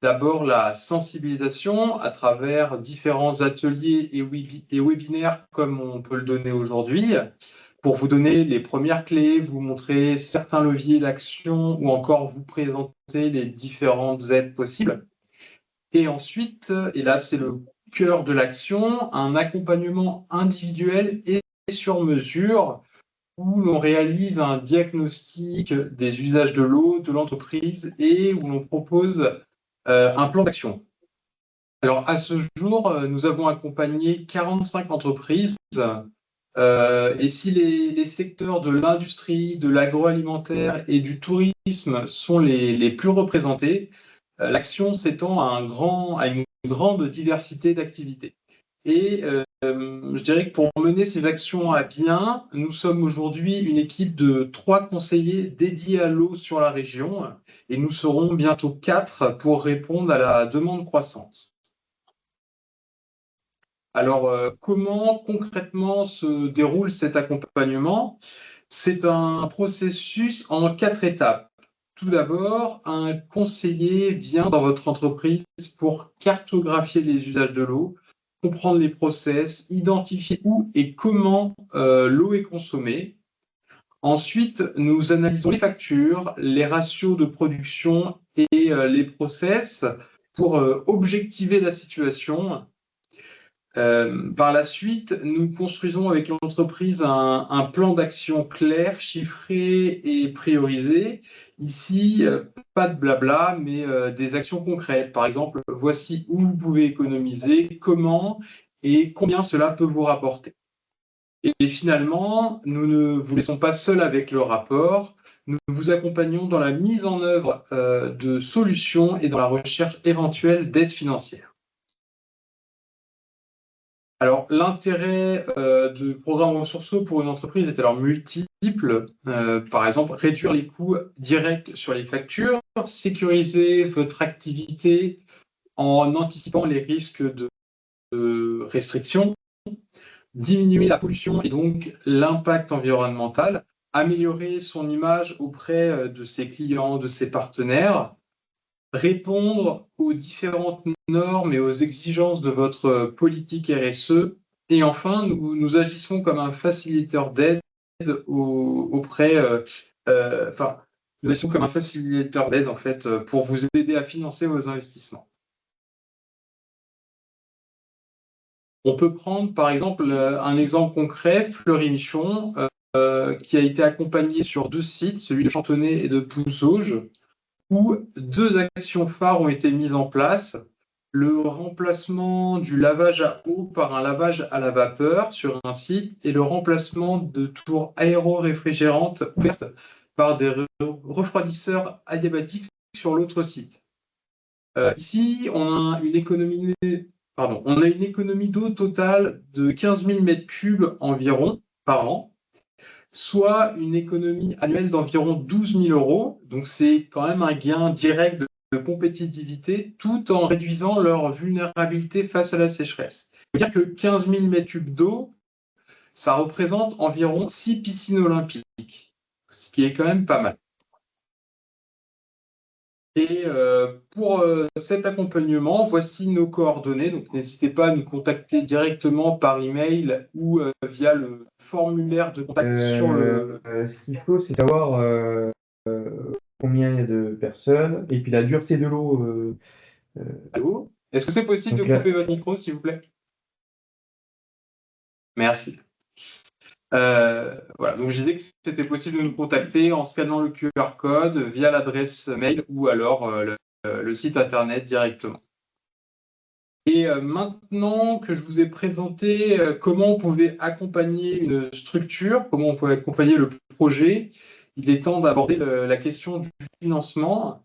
D'abord, la sensibilisation à travers différents ateliers et webinaires comme on peut le donner aujourd'hui, pour vous donner les premières clés, vous montrer certains leviers d'action ou encore vous présenter les différentes aides possibles. Et ensuite, et là c'est le cœur de l'action, un accompagnement individuel et sur mesure où l'on réalise un diagnostic des usages de l'eau de l'entreprise et où l'on propose un plan d'action. Alors à ce jour, nous avons accompagné 45 entreprises et si les secteurs de l'industrie, de l'agroalimentaire et du tourisme sont les plus représentés, l'action s'étend à une grande diversité d'activités. Et je dirais que pour mener ces actions à bien, nous sommes aujourd'hui une équipe de 3 conseillers dédiés à l'eau sur la région et nous serons bientôt 4 pour répondre à la demande croissante. Alors, comment concrètement se déroule cet accompagnement? C'est un processus en 4 étapes. Tout d'abord, un conseiller vient dans votre entreprise pour cartographier les usages de l'eau, comprendre les process, identifier où et comment l'eau est consommée. Ensuite, nous analysons les factures, les ratios de production et les process pour objectiver la situation. Par la suite, nous construisons avec l'entreprise un plan d'action clair, chiffré et priorisé. Ici, pas de blabla, mais des actions concrètes. Par exemple, voici où vous pouvez économiser, comment et combien cela peut vous rapporter. Et finalement, nous ne vous laissons pas seuls avec le rapport, nous vous accompagnons dans la mise en œuvre de solutions et dans la recherche éventuelle d'aide financière. Alors, l'intérêt du programme Ressourceau pour une entreprise est alors multiple. Par exemple, réduire les coûts directs sur les factures, sécuriser votre activité en anticipant les risques de restrictions, diminuer la pollution et donc l'impact environnemental, améliorer son image auprès de ses clients, de ses partenaires, répondre aux différentes normes et aux exigences de votre politique RSE. Et enfin, nous agissons comme un facilitateur d'aide auprès, nous agissons comme un facilitateur d'aide en fait pour vous aider à financer vos investissements. On peut prendre par exemple un exemple concret, Fleury-Michon, qui a été accompagné sur 2 sites, celui de Chantonnay et de Pouzauges, où 2 actions phares ont été mises en place. Le remplacement du lavage à eau par un lavage à la vapeur sur un site et le remplacement de tours aéro-réfrigérantes ouvertes par des refroidisseurs adiabatiques sur l'autre site. Ici, on a une économie d'eau totale de 15 000 m3 environ par an, soit une économie annuelle d'environ 12 000 €. Donc, c'est quand même un gain direct de compétitivité tout en réduisant leur vulnérabilité face à la sécheresse. Il faut dire que 15 000 m3 d'eau, ça représente environ 6 piscines olympiques, ce qui est quand même pas mal. Et pour cet accompagnement, voici nos coordonnées. Donc, n'hésitez pas à nous contacter directement par email ou via le formulaire de contact sur le. Ce qu'il faut, c'est savoir combien il y a de personnes et puis la dureté de l'eau. Allô ? Est-ce que c'est possible de couper votre micro, s'il vous plaît ? Merci. Voilà, donc j'ai dit que c'était possible de nous contacter en scannant le QR code via l'adresse mail ou alors le site internet directement. Et maintenant que je vous ai présenté comment on pouvait accompagner une structure, comment on pouvait accompagner le projet, il est temps d'aborder la question du financement.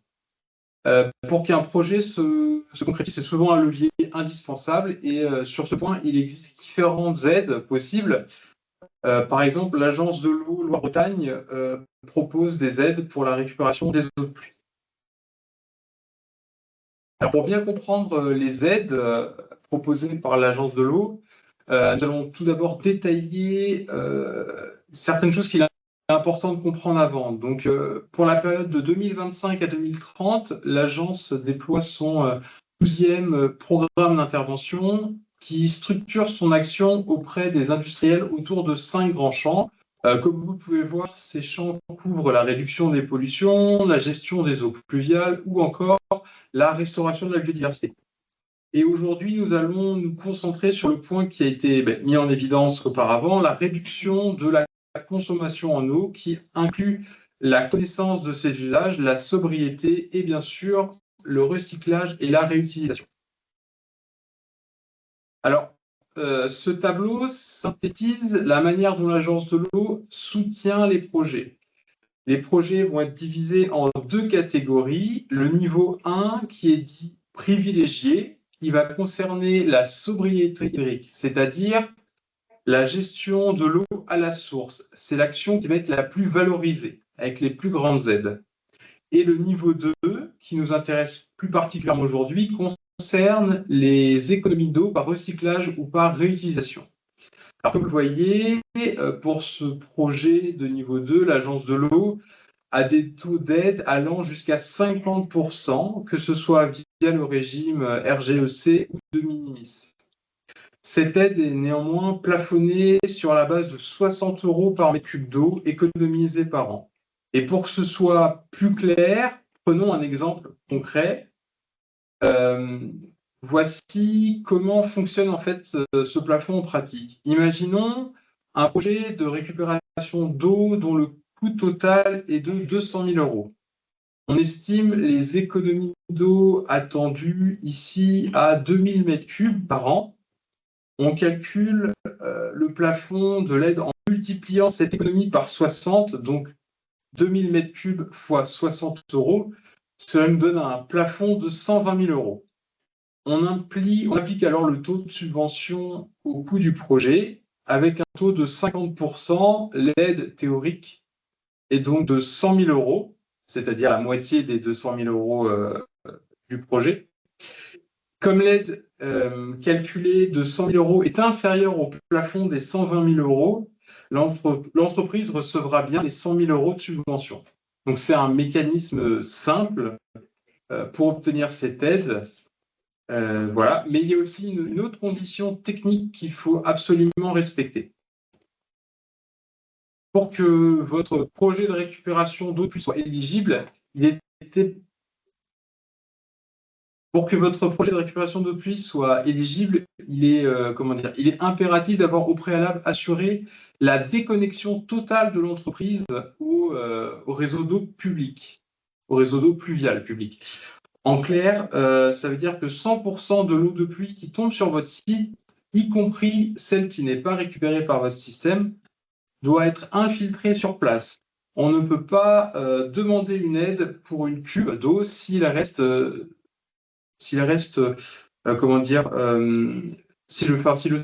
Pour qu'un projet se concrétise, c'est souvent un levier indispensable et sur ce point, il existe différentes aides possibles. Par exemple, l'Agence de l'eau Loire-Bretagne propose des aides pour la récupération des eaux de pluie. Alors, pour bien comprendre les aides proposées par l'Agence de l'eau, nous allons tout d'abord détailler certaines choses qu'il est important de comprendre avant. Donc, pour la période de 2025 à 2030, l'Agence déploie son 12e programme d'intervention qui structure son action auprès des industriels autour de 5 grands champs. Comme vous pouvez voir, ces champs couvrent la réduction des pollutions, la gestion des eaux pluviales ou encore la restauration de la biodiversité. Et aujourd'hui, nous allons nous concentrer sur le point qui a été mis en évidence auparavant, la réduction de la consommation en eau qui inclut la connaissance de ses usages, la sobriété et bien sûr le recyclage et la réutilisation. Alors, ce tableau synthétise la manière dont l'Agence de l'eau soutient les projets. Les projets vont être divisés en 2 catégories. Le niveau 1 qui est dit privilégié, qui va concerner la sobriété hydrique, c'est-à-dire la gestion de l'eau à la source. C'est l'action qui va être la plus valorisée, avec les plus grandes aides. Et le niveau 2, qui nous intéresse plus particulièrement aujourd'hui, concerne les économies d'eau par recyclage ou par réutilisation. Alors, comme vous le voyez, pour ce projet de niveau 2, l'Agence de l'eau a des taux d'aide allant jusqu'à 50%, que ce soit via le régime RGEC ou de minimis. Cette aide est néanmoins plafonnée sur la base de 60 € par mètre cube d'eau économisé par an. Et pour que ce soit plus clair, prenons un exemple concret. Voici comment fonctionne en fait ce plafond en pratique. Imaginons un projet de récupération d'eau dont le coût total est de 200 000 €. On estime les économies d'eau attendues ici à 2 000 m3 par an. On calcule le plafond de l'aide en multipliant cette économie par 60, donc 2000 m3 fois 60 €. Cela nous donne un plafond de 120 000 €. On applique alors le taux de subvention au coût du projet avec un taux de 50%. L'aide théorique est donc de 100 000 €, c'est-à-dire la moitié des 200 000 € du projet. Comme l'aide calculée de 100 000 € est inférieure au plafond des 120 000 €, l'entreprise recevra bien les 100 000 € de subvention. Donc c'est un mécanisme simple pour obtenir cette aide. Voilà. Mais il y a aussi une autre condition technique qu'il faut absolument respecter. Pour que votre projet de récupération d'eau de pluie soit éligible, pour que votre projet de récupération d'eau de pluie soit éligible, il est impératif d'avoir au préalable assuré la déconnexion totale de l'entreprise au réseau d'eau public, au réseau d'eau pluviale public. En clair, ça veut dire que 100% de l'eau de pluie qui tombe sur votre site, y compris celle qui n'est pas récupérée par votre système, doit être infiltrée sur place. On ne peut pas demander une aide pour une cuve d'eau si le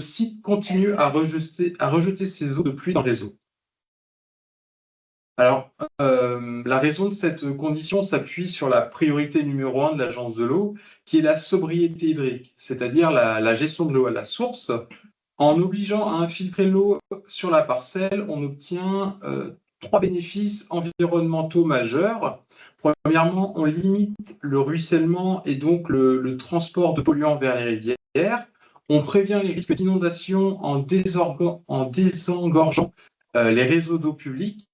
site continue à rejeter ses eaux de pluie dans les eaux. Alors, la raison de cette condition s'appuie sur la priorité numéro 1 de l'Agence de l'eau, qui est la sobriété hydrique, c'est-à-dire la gestion de l'eau à la source. En obligeant à infiltrer l'eau sur la parcelle, on obtient 3 bénéfices environnementaux majeurs. Premièrement, on limite le ruissellement et donc le transport de polluants vers les rivières. On prévient les risques d'inondation en désengorgeant les réseaux d'eau publique.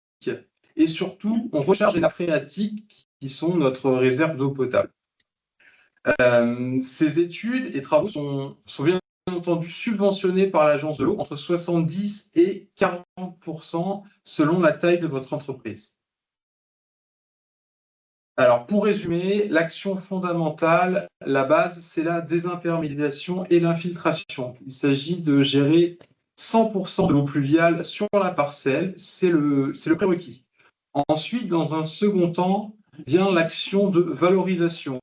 Et surtout, on recharge les nappes phréatiques qui sont notre réserve d'eau potable. Ces études et travaux sont bien entendu subventionnés par l'Agence de l'eau entre 70 et 40% selon la taille de votre entreprise. Alors, pour résumer, l'action fondamentale, la base, c'est la désimperméabilisation et l'infiltration. Il s'agit de gérer 100% de l'eau pluviale sur la parcelle, c'est le prérequis. Ensuite, dans un second temps, vient l'action de valorisation,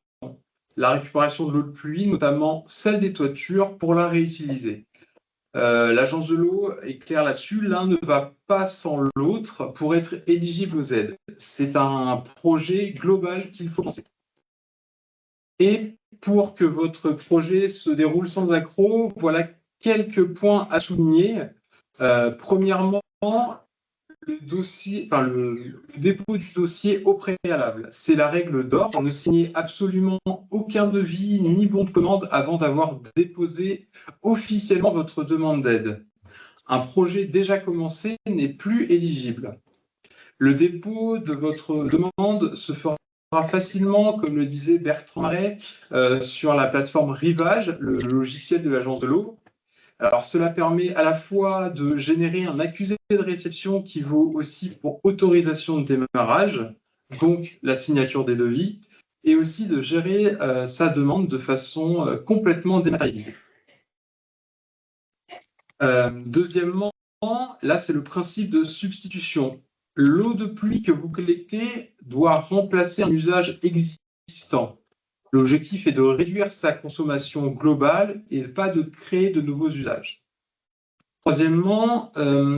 la récupération de l'eau de pluie, notamment celle des toitures, pour la réutiliser. L'Agence de l'eau est claire là-dessus, l'un ne va pas sans l'autre pour être éligible aux aides. C'est un projet global qu'il faut penser. Et pour que votre projet se déroule sans accroc, voilà quelques points à souligner. Premièrement, le dépôt du dossier au préalable. C'est la règle d'or. Ne signez absolument aucun devis ni bon de commande avant d'avoir déposé officiellement votre demande d'aide. Un projet déjà commencé n'est plus éligible. Le dépôt de votre demande se fera facilement, comme le disait Bertrand Marais, sur la plateforme Rivage, le logiciel de l'Agence de l'eau. Alors, cela permet à la fois de générer un accusé de réception qui vaut aussi pour autorisation de démarrage, donc la signature des devis, et aussi de gérer sa demande de façon complètement dématérialisée. Deuxièmement, là, c'est le principe de substitution. L'eau de pluie que vous collectez doit remplacer un usage existant. L'objectif est de réduire sa consommation globale et pas de créer de nouveaux usages. Troisièmement,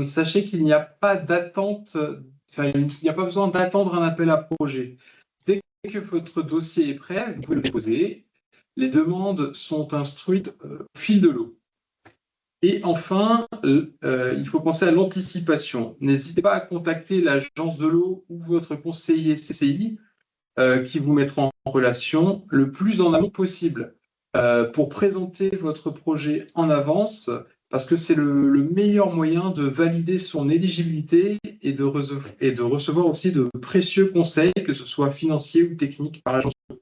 sachez qu'il n'y a pas d'attente, il n'y a pas besoin d'attendre un appel à projet. Dès que votre dossier est prêt, vous pouvez le déposer. Les demandes sont instruites au fil de l'eau. Et enfin, il faut penser à l'anticipation. N'hésitez pas à contacter l'Agence de l'eau ou votre conseiller CCI qui vous mettra en relation le plus en amont possible pour présenter votre projet en avance, parce que c'est le meilleur moyen de valider son éligibilité et de recevoir aussi de précieux conseils, que ce soit financiers ou techniques, par l'Agence de l'eau.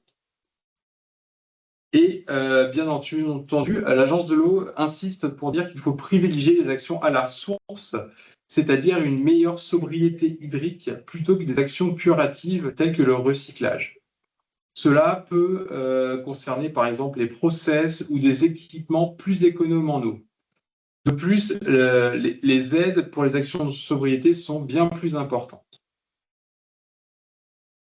Et bien entendu, l'Agence de l'eau insiste pour dire qu'il faut privilégier les actions à la source, c'est-à-dire une meilleure sobriété hydrique, plutôt que des actions curatives telles que le recyclage. Cela peut concerner par exemple les process ou des équipements plus économes en eau. De plus, les aides pour les actions de sobriété sont bien plus importantes.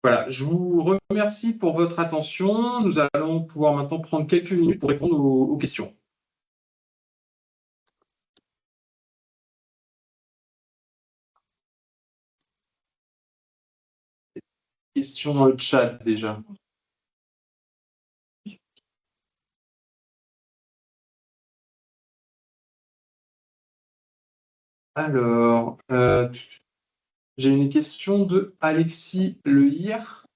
Voilà, je vous remercie pour votre attention. Nous allons pouvoir maintenant prendre quelques minutes pour répondre aux questions. Questions dans le chat déjà. Alors, j'ai une question de Alexis Lehir.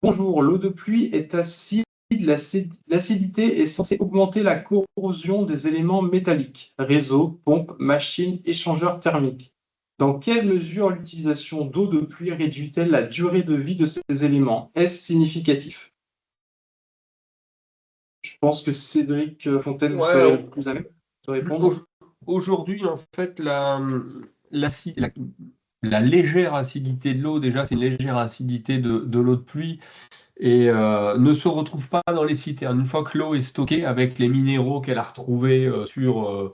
Bonjour, l'eau de pluie est acide. L'acidité est censée augmenter la corrosion des éléments métalliques, réseaux, pompes, machines, échangeurs thermiques. Dans quelle mesure l'utilisation d'eau de pluie réduit-elle la durée de vie de ces éléments? Est-ce significatif? Je pense que Cédric Fontaine, vous serez le plus à même de répondre. Aujourd'hui, en fait, la légère acidité de l'eau, déjà, c'est une légère acidité de l'eau de pluie et ne se retrouve pas dans les citernes. Une fois que l'eau est stockée avec les minéraux qu'elle a retrouvés sur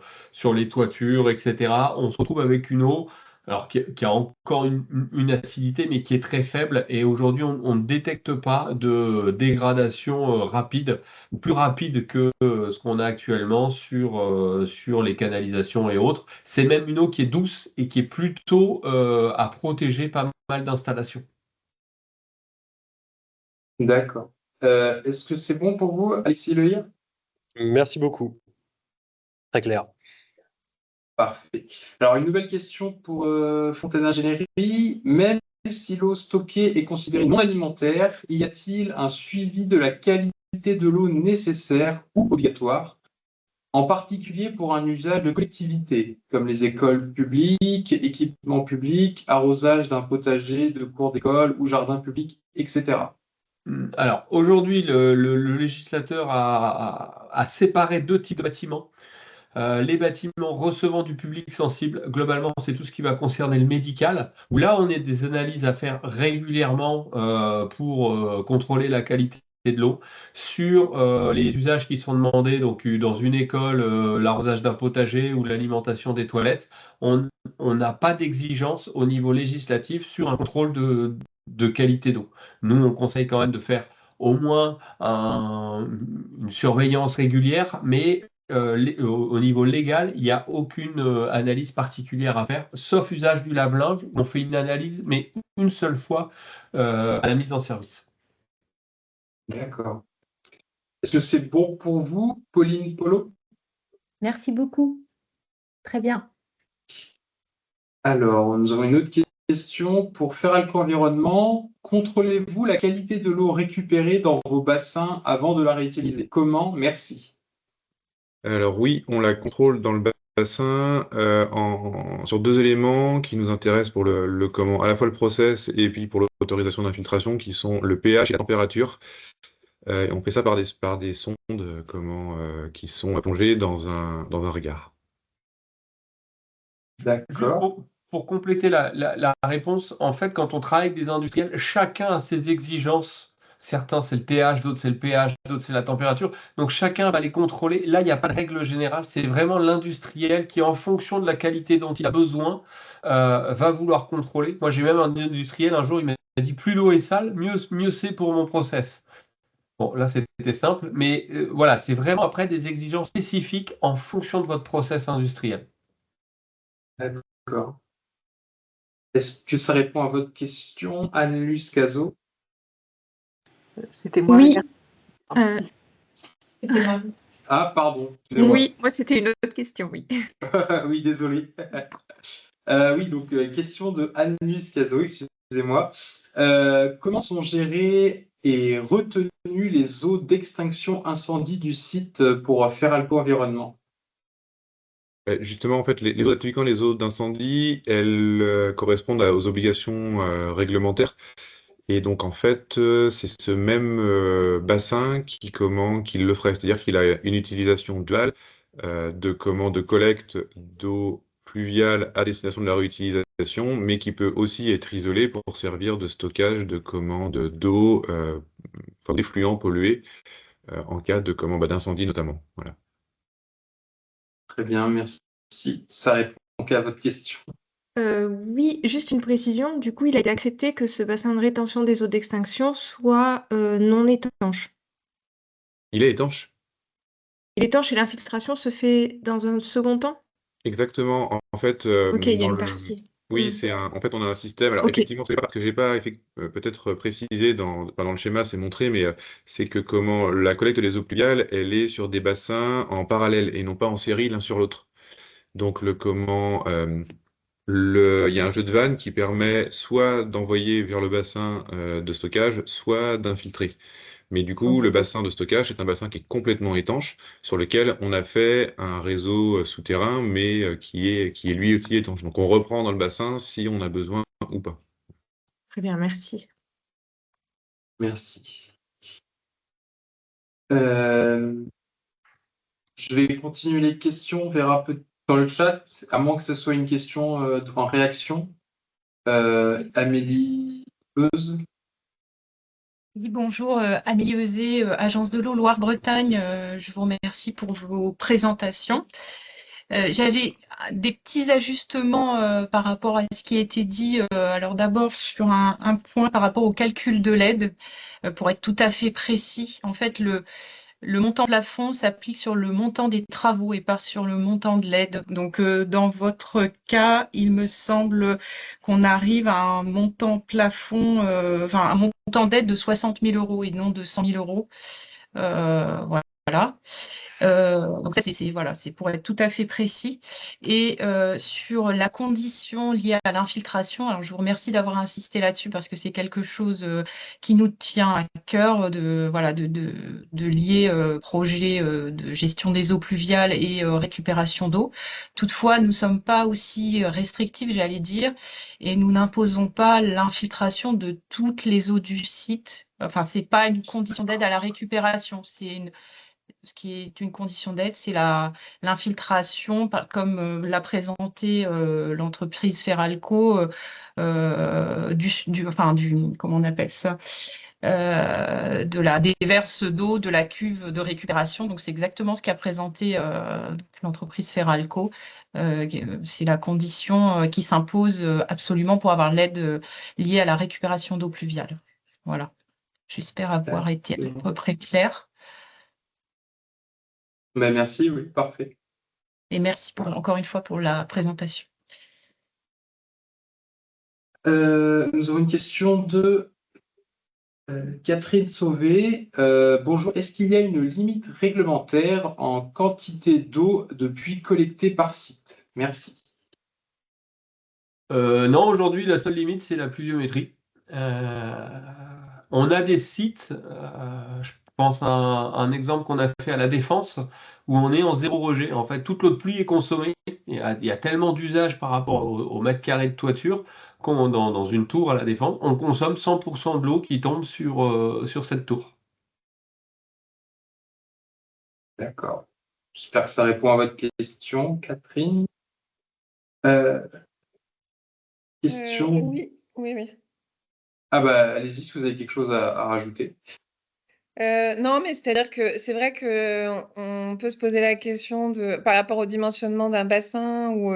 les toitures, etc., on se retrouve avec une eau alors, qui a encore une acidité, mais qui est très faible. Et aujourd'hui, on ne détecte pas de dégradation rapide, plus rapide que ce qu'on a actuellement sur les canalisations et autres. C'est même une eau qui est douce et qui est plutôt à protéger pas mal d'installations. D'accord. Est-ce que c'est bon pour vous, Alexis Lehir? Merci beaucoup. Très clair. Parfait. Alors, une nouvelle question pour Fontaine Ingénierie. Même si l'eau stockée est considérée non alimentaire, y a-t-il un suivi de la qualité de l'eau nécessaire ou obligatoire, en particulier pour un usage de collectivité, comme les écoles publiques, équipements publics, arrosage d'un potager, de cours d'école ou jardin public, etc. Alors, aujourd'hui, le législateur a séparé deux types de bâtiments. Les bâtiments recevant du public sensible, globalement, c'est tout ce qui va concerner le médical, où là, on a des analyses à faire régulièrement pour contrôler la qualité de l'eau. Sur les usages qui sont demandés, donc dans une école, l'arrosage d'un potager ou l'alimentation des toilettes, on n'a pas d'exigence au niveau législatif sur un contrôle de qualité d'eau. Nous, on conseille quand même de faire au moins une surveillance régulière, mais au niveau légal, il n'y a aucune analyse particulière à faire, sauf usage du lave-linge. On fait une analyse, mais une seule fois à la mise en service. D'accord. Est-ce que c'est bon pour vous, Pauline Polo? Merci beaucoup. Très bien. Alors, nous avons une autre question. Pour Feralco Environnement, contrôlez-vous la qualité de l'eau récupérée dans vos bassins avant de la réutiliser? Comment? Merci. Alors oui, on la contrôle dans le bassin sur deux éléments qui nous intéressent pour le comment, à la fois le process et puis pour l'autorisation d'infiltration, qui sont le pH et la température. Et on fait ça par des sondes qui sont plongées dans un regard. D'accord. Pour compléter la réponse, en fait, quand on travaille avec des industriels, chacun a ses exigences. Certains, c'est le TH, d'autres, c'est le pH, d'autres, c'est la température. Donc, chacun va les contrôler. Là, il n'y a pas de règle générale. C'est vraiment l'industriel qui, en fonction de la qualité dont il a besoin, va vouloir contrôler. Moi, j'ai même un industriel, un jour, il m'a dit, plus l'eau est sale, mieux c'est pour mon process. Bon, là, c'était simple. Mais voilà, c'est vraiment après des exigences spécifiques en fonction de votre process industriel. D'accord. Est-ce que ça répond à votre question, Anne-Luce Cazot? C'était moi. Oui. Ah, pardon. Excusez-moi. Oui, moi c'était une autre question, oui. Oui, désolé. Oui, donc question de Anne-Luce Cazot, excusez-moi. Comment sont gérées et retenues les eaux d'extinction incendie du site pour Feralco Environnement? Justement, en fait, les eaux, typiquement les eaux d'incendie, elles correspondent aux obligations réglementaires. Et donc, en fait, c'est ce même bassin qui le ferait. C'est-à-dire qu'il a une utilisation duale de collecte d'eau pluviale à destination de la réutilisation, mais qui peut aussi être isolé pour servir de stockage d'eau, d'effluents pollués en cas d'incendie notamment. Voilà. Très bien, merci Si ça répond à votre question. Oui, juste une précision. Du coup, il a été accepté que ce bassin de rétention des eaux d'extinction soit non étanche. Il est étanche. Il est étanche et l'infiltration se fait dans un second temps? Exactement. En fait, Ok, il y a dans une le... partie. Oui, Hmm. en fait, on a un système. Alors, Ok, effectivement, c'est pas parce que j'ai pas peut-être précisé dans le schéma, c'est montré, mais c'est que comment la collecte des eaux pluviales, elle est sur des bassins en parallèle et non pas en série l'un sur l'autre. Donc, il y a un jeu de vannes qui permet soit d'envoyer vers le bassin de stockage, soit d'infiltrer. Mais du coup, le bassin de stockage est un bassin qui est complètement étanche, sur lequel on a fait un réseau souterrain, mais qui est lui aussi étanche. Donc on reprend dans le bassin si on a besoin ou pas. très bien, merci. Merci. Euh, je vais continuer les questions, on verra peu dans le chat, à moins que ce soit une question en réaction. Amélie Beuze. Oui, bonjour, Amélie Euzet, Agence de l'eau Loire-Bretagne. Je vous remercie pour vos présentations. J'avais des petits ajustements par rapport à ce qui a été dit. Alors d'abord sur un point par rapport au calcul de l'aide, pour être tout à fait précis. En fait, le montant plafond s'applique sur le montant des travaux et pas sur le montant de l'aide. Donc, dans votre cas, il me semble qu'on arrive à un montant plafond, enfin, un montant d'aide de 60 000 € et non de 100 000 €. Voilà. Donc ça, voilà, c'est pour être tout à fait précis. Et sur la condition liée à l'infiltration, alors je vous remercie d'avoir insisté là-dessus parce que c'est quelque chose qui nous tient à cœur de lier projet de gestion des eaux pluviales et récupération d'eau. Toutefois, nous ne sommes pas aussi restrictifs, j'allais dire, et nous n'imposons pas l'infiltration de toutes les eaux du site. Enfin, c'est pas une condition d'aide à la récupération, ce qui est une condition d'aide, c'est l'infiltration, comme l'a présenté l'entreprise Feralco, comment on appelle ça, des verses d'eau de la cuve de récupération. Donc, c'est exactement ce qu'a présenté l'entreprise Feralco. C'est la condition qui s'impose absolument pour avoir l'aide liée à la récupération d'eau pluviale. Voilà. J'espère avoir été à peu près claire. Ben, merci, oui, parfait. Et merci encore une fois pour la présentation. Nous avons une question de Catherine Sauvé. Bonjour, est-ce qu'il y a une limite réglementaire en quantité d'eau de puits collectés par site? Merci. Non, aujourd'hui, la seule limite, c'est la pluviométrie. On a des sites, je pense à un exemple qu'on a fait à La Défense, où on est en zéro rejet. En fait, toute l'eau de pluie est consommée. Il y a tellement d'usage par rapport au mètre carré de toiture qu'on, dans une tour à La Défense, on consomme 100% de l'eau qui tombe sur cette tour. D'accord. J'espère que ça répond à votre question, Catherine. Question. Oui, oui, oui. Ah bah allez-y si vous avez quelque chose à rajouter. Non, mais c'est-à-dire que c'est vrai que on peut se poser la question par rapport au dimensionnement d'un bassin ou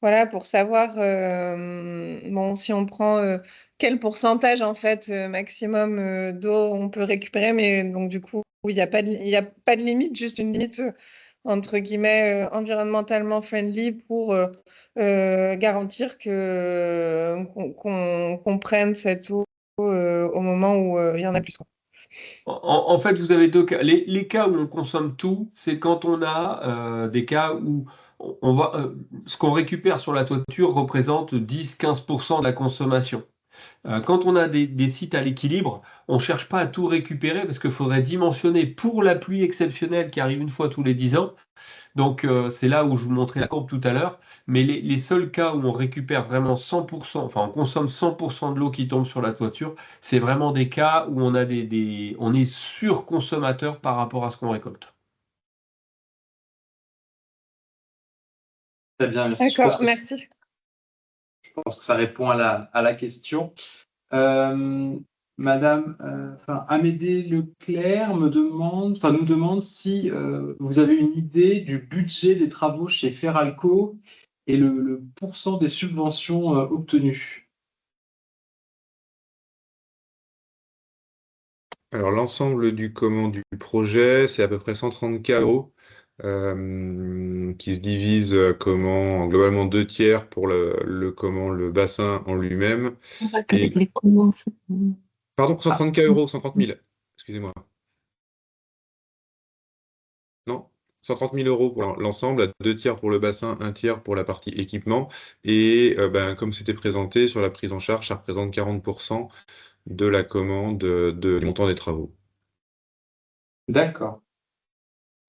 voilà pour savoir bon si on prend quel pourcentage en fait maximum d'eau on peut récupérer, mais donc du coup il n'y a pas de limite, juste une limite entre guillemets environnementalement friendly pour garantir qu'on prenne cette eau au moment où il y en a plus, quoi. En fait, vous avez deux cas. Les cas où on consomme tout, c'est quand on a des cas où ce qu'on récupère sur la toiture représente 10-15% de la consommation. Quand on a des sites à l'équilibre, on ne cherche pas à tout récupérer parce qu'il faudrait dimensionner pour la pluie exceptionnelle qui arrive une fois tous les 10 ans. Donc, c'est là où je vous montrais la courbe tout à l'heure. Mais les seuls cas où on récupère vraiment 100%, enfin, on consomme 100% de l'eau qui tombe sur la toiture, c'est vraiment des cas où on est surconsommateur par rapport à ce qu'on récolte. Très bien, merci. D'accord, merci. Je pense que ça répond à la question. Amédée Leclerc nous demande si vous avez une idée du budget des travaux chez Feralco et le pourcent des subventions obtenues. Alors, l'ensemble du projet, c'est à peu près 130 000 euros, qui se divise globalement 2 tiers pour le bassin en lui-même. Et, pardon, 130 euros, 130 000, excusez-moi. Non, 130 000 euros pour l'ensemble, à 2 tiers pour le bassin, 1 tiers pour la partie équipement. Et comme c'était présenté sur la prise en charge, ça représente 40% de la commande du montant des travaux. D'accord.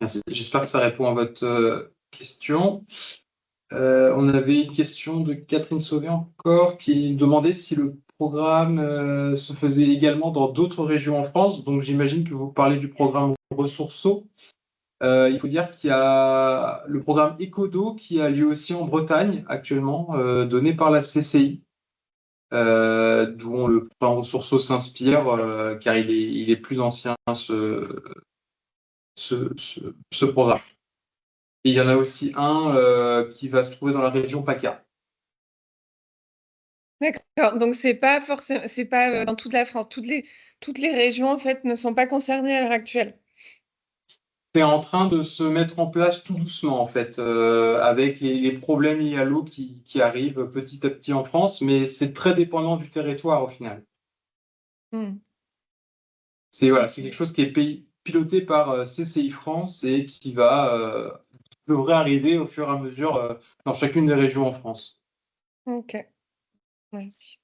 Merci. J'espère que ça répond à votre question. On avait une question de Catherine Sauvé encore qui demandait si le programme se faisait également dans d'autres régions en France. Donc j'imagine que vous parlez du programme Ressourceau. Il faut dire qu'il y a le programme Ecodo qui a lieu aussi en Bretagne actuellement, donné par la CCI, dont le programme Ressourceau s'inspire, car il est plus ancien ce programme. Et il y en a aussi un qui va se trouver dans la région PACA. D'accord. Donc c'est pas forcément, c'est pas dans toute la France. Toutes les régions en fait ne sont pas concernées à l'heure actuelle. C'est en train de se mettre en place tout doucement, en fait, avec les problèmes liés à l'eau qui arrivent petit à petit en France, mais c'est très dépendant du territoire au final. C'est quelque chose qui est piloté par CCI France et qui devrait arriver au fur et à mesure dans chacune des régions en France. Ok. Merci.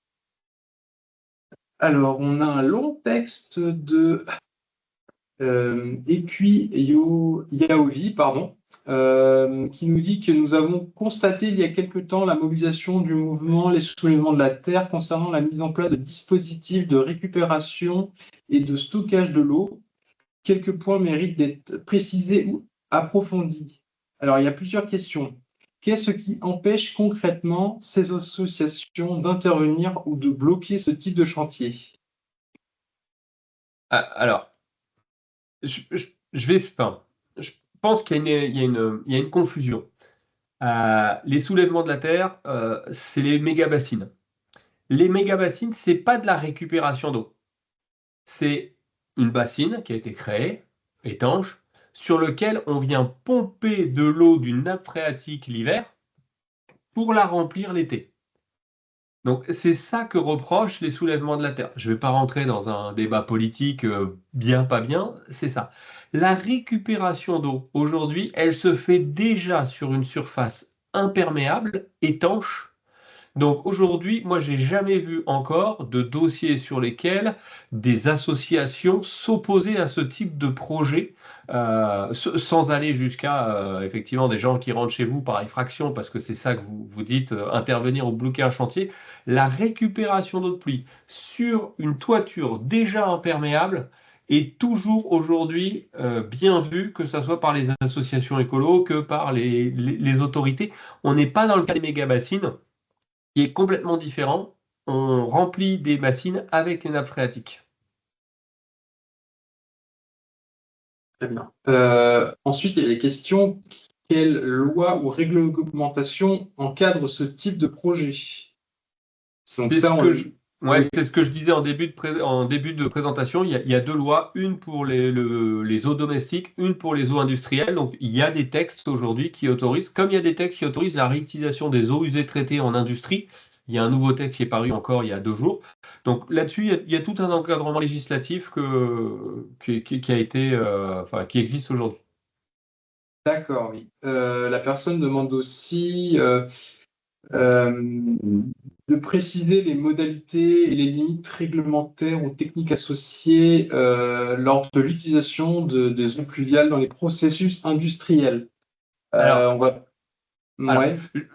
Alors, on a un long texte de Ekui Yaovi, pardon, qui nous dit que nous avons constaté il y a quelque temps la mobilisation du mouvement Les Soulèvements de la Terre concernant la mise en place de dispositifs de récupération et de stockage de l'eau. Quelques points méritent d'être précisés ou approfondis. Alors, il y a plusieurs questions. Qu'est-ce qui empêche concrètement ces associations d'intervenir ou de bloquer ce type de chantier? Alors, je pense qu'il y a une confusion. Les soulèvements de la Terre, c'est les méga-bassines. Les méga-bassines, ce n'est pas de la récupération d'eau. C'est une bassine qui a été créée, étanche, sur lequel on vient pomper de l'eau d'une nappe phréatique l'hiver pour la remplir l'été. Donc c'est ça que reprochent les soulèvements de la Terre. Je ne vais pas rentrer dans un débat politique bien, pas bien, c'est ça. La récupération d'eau, aujourd'hui, elle se fait déjà sur une surface imperméable, étanche. Donc aujourd'hui, moi, j'ai jamais vu encore de dossiers sur lesquels des associations s'opposaient à ce type de projet, sans aller jusqu'à effectivement des gens qui rentrent chez vous par effraction, parce que c'est ça que vous dites, intervenir ou bloquer un chantier. La récupération d'eau de pluie sur une toiture déjà imperméable est toujours aujourd'hui bien vu, que ce soit par les associations écolos que par les autorités. On n'est pas dans le cas des méga-bassines, qui est complètement différent. On remplit des bassines avec les nappes phréatiques. Très bien. Ensuite, il y a des questions. Quelle loi ou réglementation encadre ce type de projet? C'est ce que je disais en début de présentation. Il y a deux lois, une pour les eaux domestiques, une pour les eaux industrielles. Donc il y a des textes aujourd'hui qui autorisent, comme il y a des textes qui autorisent la réutilisation des eaux usées traitées en industrie. Il y a un nouveau texte qui est paru encore il y a 2 jours. Donc là-dessus, il y a tout un encadrement législatif qui existe aujourd'hui. D'accord, oui. La personne demande aussi de préciser les modalités et les limites réglementaires ou techniques associées lors de l'utilisation des eaux pluviales dans les processus industriels.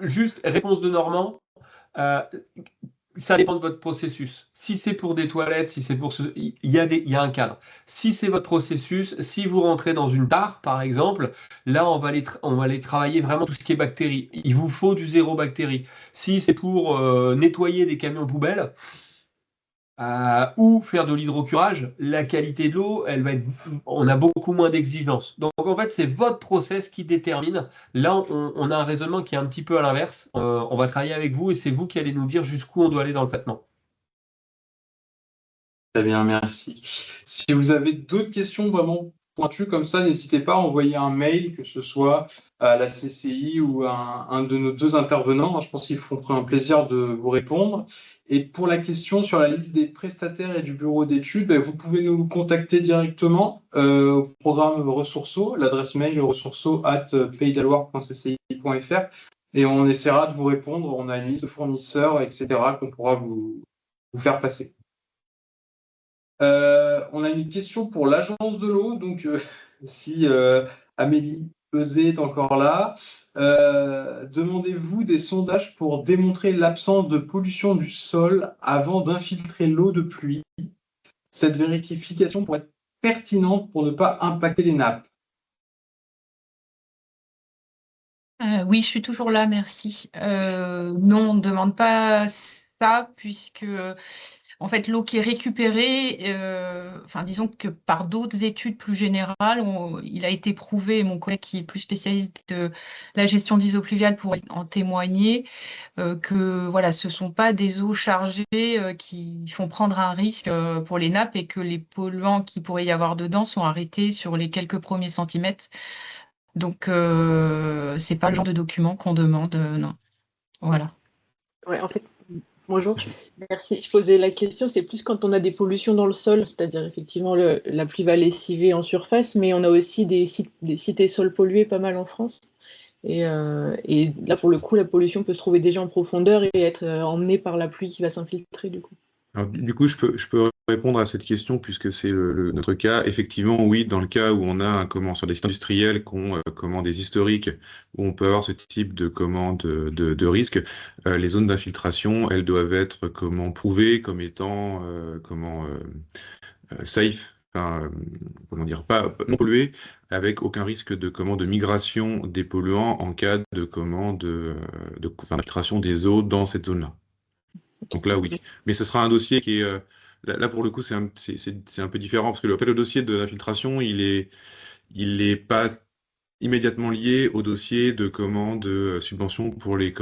Juste réponse de Normand. Ça dépend de votre processus. Si c'est pour des toilettes, il y a un cadre. Si c'est votre processus, si vous rentrez dans une tare, par exemple, là, on va aller travailler vraiment tout ce qui est bactéries. Il vous faut du zéro bactérie. Si c'est pour nettoyer des camions poubelles, ou faire de l'hydrocurage, la qualité de l'eau, on a beaucoup moins d'exigences. Donc en fait, c'est votre process qui détermine. Là, on a un raisonnement qui est un petit peu à l'inverse. On va travailler avec vous et c'est vous qui allez nous dire jusqu'où on doit aller dans le traitement. Très bien, merci. Si vous avez d'autres questions vraiment pointues comme ça, n'hésitez pas à envoyer un mail, que ce soit à la CCI ou à un de nos 2 intervenants. Je pense qu'ils feront un plaisir de vous répondre. Et pour la question sur la liste des prestataires et du bureau d'études, vous pouvez nous contacter directement au programme Ressourceau, l'adresse mail ressourceau@paysdaloire.cci.fr et on essaiera de vous répondre. On a une liste de fournisseurs, etc., qu'on pourra vous faire passer. On a une question pour l'agence de l'eau, donc si Amélie Peuzet est encore là, demandez-vous des sondages pour démontrer l'absence de pollution du sol avant d'infiltrer l'eau de pluie. Cette vérification pourrait être pertinente pour ne pas impacter les nappes. Oui, je suis toujours là, merci. Non, on ne demande pas ça puisque en fait, l'eau qui est récupérée, disons que par d'autres études plus générales, il a été prouvé, mon collègue qui est plus spécialiste de la gestion des eaux pluviales pourrait en témoigner, que voilà, ce ne sont pas des eaux chargées qui font prendre un risque pour les nappes et que les polluants qui pourrait y avoir dedans sont arrêtés sur les quelques premiers centimètres. Donc, ce n'est pas le genre de document qu'on demande, non. Voilà. Ouais, en fait, bonjour, merci. Je posais la question, c'est plus quand on a des pollutions dans le sol, c'est-à-dire effectivement la pluie va lessiver en surface, mais on a aussi des sites et sols pollués pas mal en France. Et là, pour le coup, la pollution peut se trouver déjà en profondeur et être emmenée par la pluie qui va s'infiltrer du coup. Alors, du coup, je peux répondre à cette question puisque c'est notre cas. Effectivement, oui, dans le cas où on a sur des sites industriels qui ont des historiques où on peut avoir ce type de de risque, les zones d'infiltration, elles doivent être prouvées comme étant safe. Enfin, non polluées, avec aucun risque de migration des polluants en cas d'infiltration des eaux dans cette zone-là. Donc là, oui. Mais ce sera un dossier qui est... là, pour le coup, c'est un peu différent, parce que le dossier de l'infiltration, il est pas immédiatement lié au dossier de subvention pour les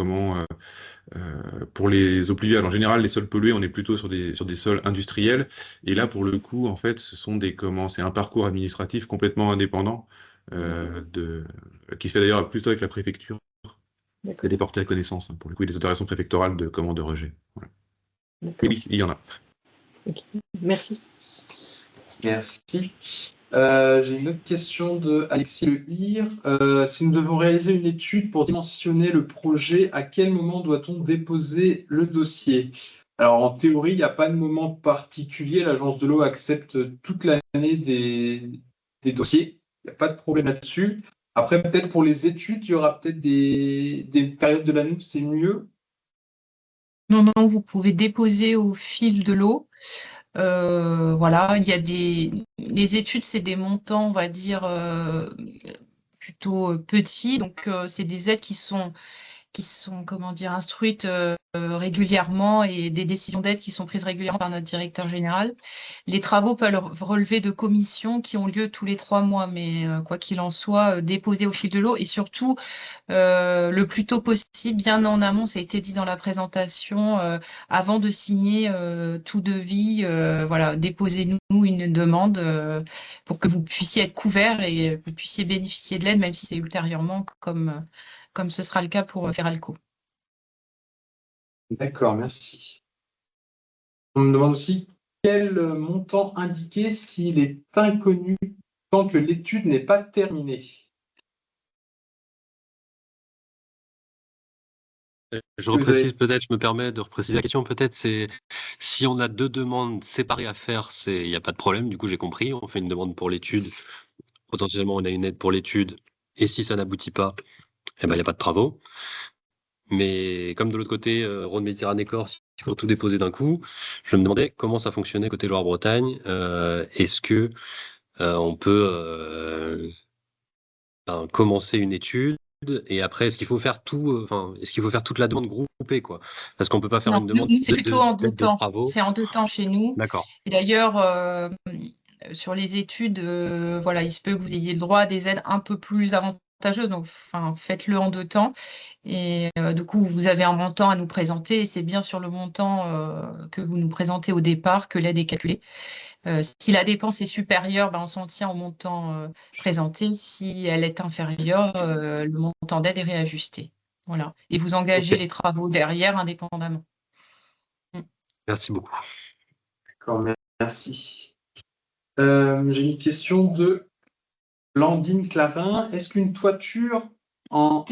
eaux pluviales. En général, les sols pollués, on est plutôt sur des sols industriels. Et là, pour le coup, en fait, c'est un parcours administratif complètement indépendant qui se fait d'ailleurs plutôt avec la préfecture. C'est déporté à connaissance, pour le coup, des autorisations préfectorales de rejet. Voilà. Mais oui, il y en a. Okay. Merci. Merci. J'ai une autre question de Alexis Le Hir. Si nous devons réaliser une étude pour dimensionner le projet, à quel moment doit-on déposer le dossier? Alors, en théorie, il n'y a pas de moment particulier. L'agence de l'eau accepte toute l'année des dossiers. Il n'y a pas de problème là-dessus. Après, peut-être pour les études, il y aura peut-être des périodes de l'année où c'est mieux. Non, vous pouvez déposer au fil de l'eau. Voilà, il y a les études, c'est des montants, on va dire, plutôt petits. Donc, c'est des aides qui sont instruites régulièrement et des décisions d'aide qui sont prises régulièrement par notre directeur général. Les travaux peuvent relever de commissions qui ont lieu tous les 3 mois, mais quoi qu'il en soit, déposés au fil de l'eau et surtout le plus tôt possible, bien en amont, ça a été dit dans la présentation, avant de signer tout devis, voilà, déposez-nous une demande pour que vous puissiez être couvert et que vous puissiez bénéficier de l'aide, même si c'est ultérieurement comme ce sera le cas pour Feralco. D'accord, merci. On me demande aussi quel montant indiquer s'il est inconnu tant que l'étude n'est pas terminée. Je reprécise peut-être, je me permets de repréciser la question, peut-être, c'est si on a 2 demandes séparées à faire, il n'y a pas de problème, du coup j'ai compris, on fait une demande pour l'étude, potentiellement on a une aide pour l'étude, et si ça n'aboutit pas, il n'y a pas de travaux. Mais comme de l'autre côté, Rhône-Méditerranée-Corse, il faut tout déposer d'un coup, je me demandais comment ça fonctionnait côté Loire-Bretagne, est-ce que on peut commencer une étude et après, est-ce qu'il faut faire est-ce qu'il faut faire toute la demande groupée, quoi? Parce qu'on peut pas faire Non, une demande nous, c'est plutôt en 2 de temps. travaux. C'est en 2 temps chez nous. D'accord. Et d'ailleurs, sur les études, voilà, il se peut que vous ayez le droit à des aides un peu plus avantageuses. Donc, faites-le en 2 temps. Et du coup, vous avez un montant à nous présenter. Et c'est bien sur le montant que vous nous présentez au départ que l'aide est calculée. Si la dépense est supérieure, on s'en tient au montant présenté. Si elle est inférieure, le montant d'aide est réajusté. Voilà. Et vous engagez Ok. les travaux derrière indépendamment. Merci beaucoup. D'accord, merci. J'ai une question de Landine Clarin. Est-ce qu'une toiture en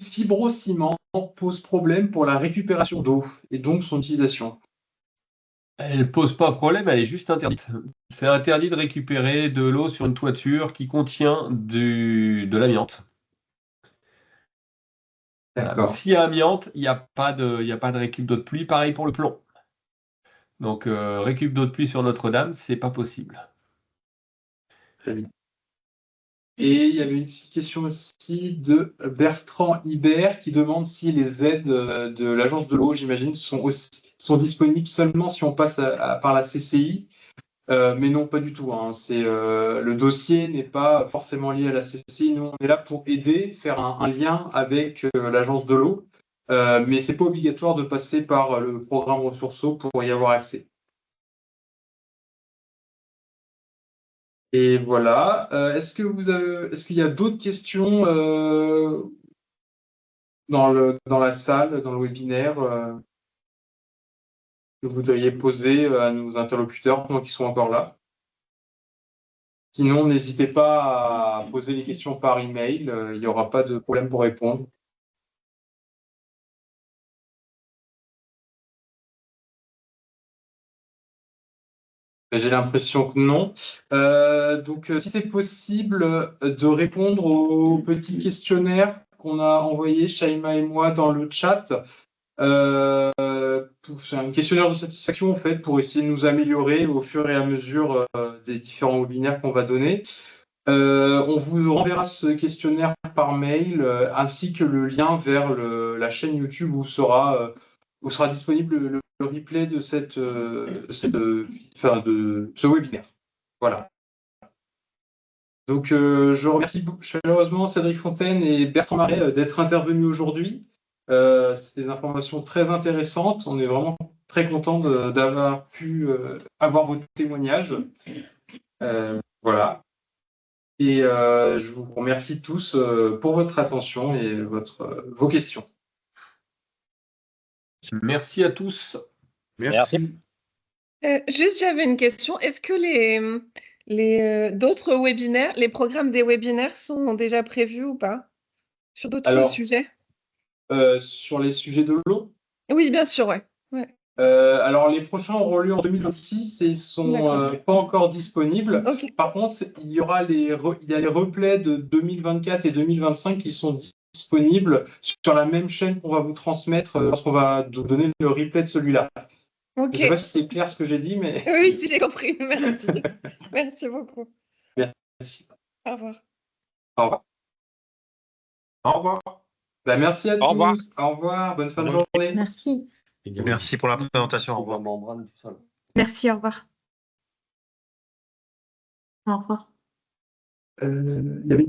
fibrociment pose problème pour la récupération d'eau et donc son utilisation? Elle pose pas problème, elle est juste interdite. C'est interdit de récupérer de l'eau sur une toiture qui contient de l'amiante. Voilà. Donc, s'il y a amiante, il n'y a pas de récup d'eau de pluie. Pareil pour le plomb. Donc, récup d'eau de pluie sur Notre-Dame, c'est pas possible. Très bien. Et il y avait une question aussi de Bertrand Hibert qui demande si les aides de l'Agence de l'eau, j'imagine, sont disponibles seulement si on passe par la CCI. Mais non, pas du tout. Hein. Le dossier n'est pas forcément lié à la CCI. Nous, on est là pour aider, faire un lien avec l'Agence de l'eau. Mais ce n'est pas obligatoire de passer par le programme Ressources Eau pour y avoir accès. Et voilà. Est-ce qu'il y a d'autres questions dans la salle, dans le webinaire que vous voudriez poser à nos interlocuteurs pendant qu'ils sont encore là? Sinon, n'hésitez pas à poser les questions par email. Il n'y aura pas de problème pour répondre. J'ai l'impression que non. Donc, si c'est possible de répondre au petit questionnaire qu'on a envoyé, Shaima et moi, dans le chat. C'est un questionnaire de satisfaction, en fait, pour essayer de nous améliorer au fur et à mesure des différents webinaires qu'on va donner. On vous renverra ce questionnaire par mail, ainsi que le lien vers la chaîne YouTube où sera disponible le replay de ce webinaire. Voilà. Donc, je remercie chaleureusement Cédric Fontaine et Bertrand Marais d'être intervenus aujourd'hui. C'est des informations très intéressantes. On est vraiment très content d'avoir pu avoir vos témoignages. Voilà. Et je vous remercie tous pour votre attention et vos questions. Merci à tous. Merci. Juste, j'avais une question. Est-ce que d'autres webinaires, les programmes des webinaires sont déjà prévus ou pas sur d'autres sujets? Sur les sujets de l'eau? Oui, bien sûr, ouais. Alors, les prochains auront lieu en 2026 et ne sont pas encore disponibles. Okay. Par contre, il y a les replays de 2024 et 2025 qui sont disponibles sur la même chaîne qu'on va vous transmettre lorsqu'on va vous donner le replay de celui-là. Okay. Je ne sais pas si c'est clair ce que j'ai dit, mais... Oui, si j'ai compris. Merci. Merci beaucoup. Merci. Au revoir. Au revoir. Au revoir. Merci à tous. Au revoir. Au revoir. Bonne fin de journée. Merci. Merci pour la présentation. Au revoir. Merci, au revoir. Au revoir. Il y avait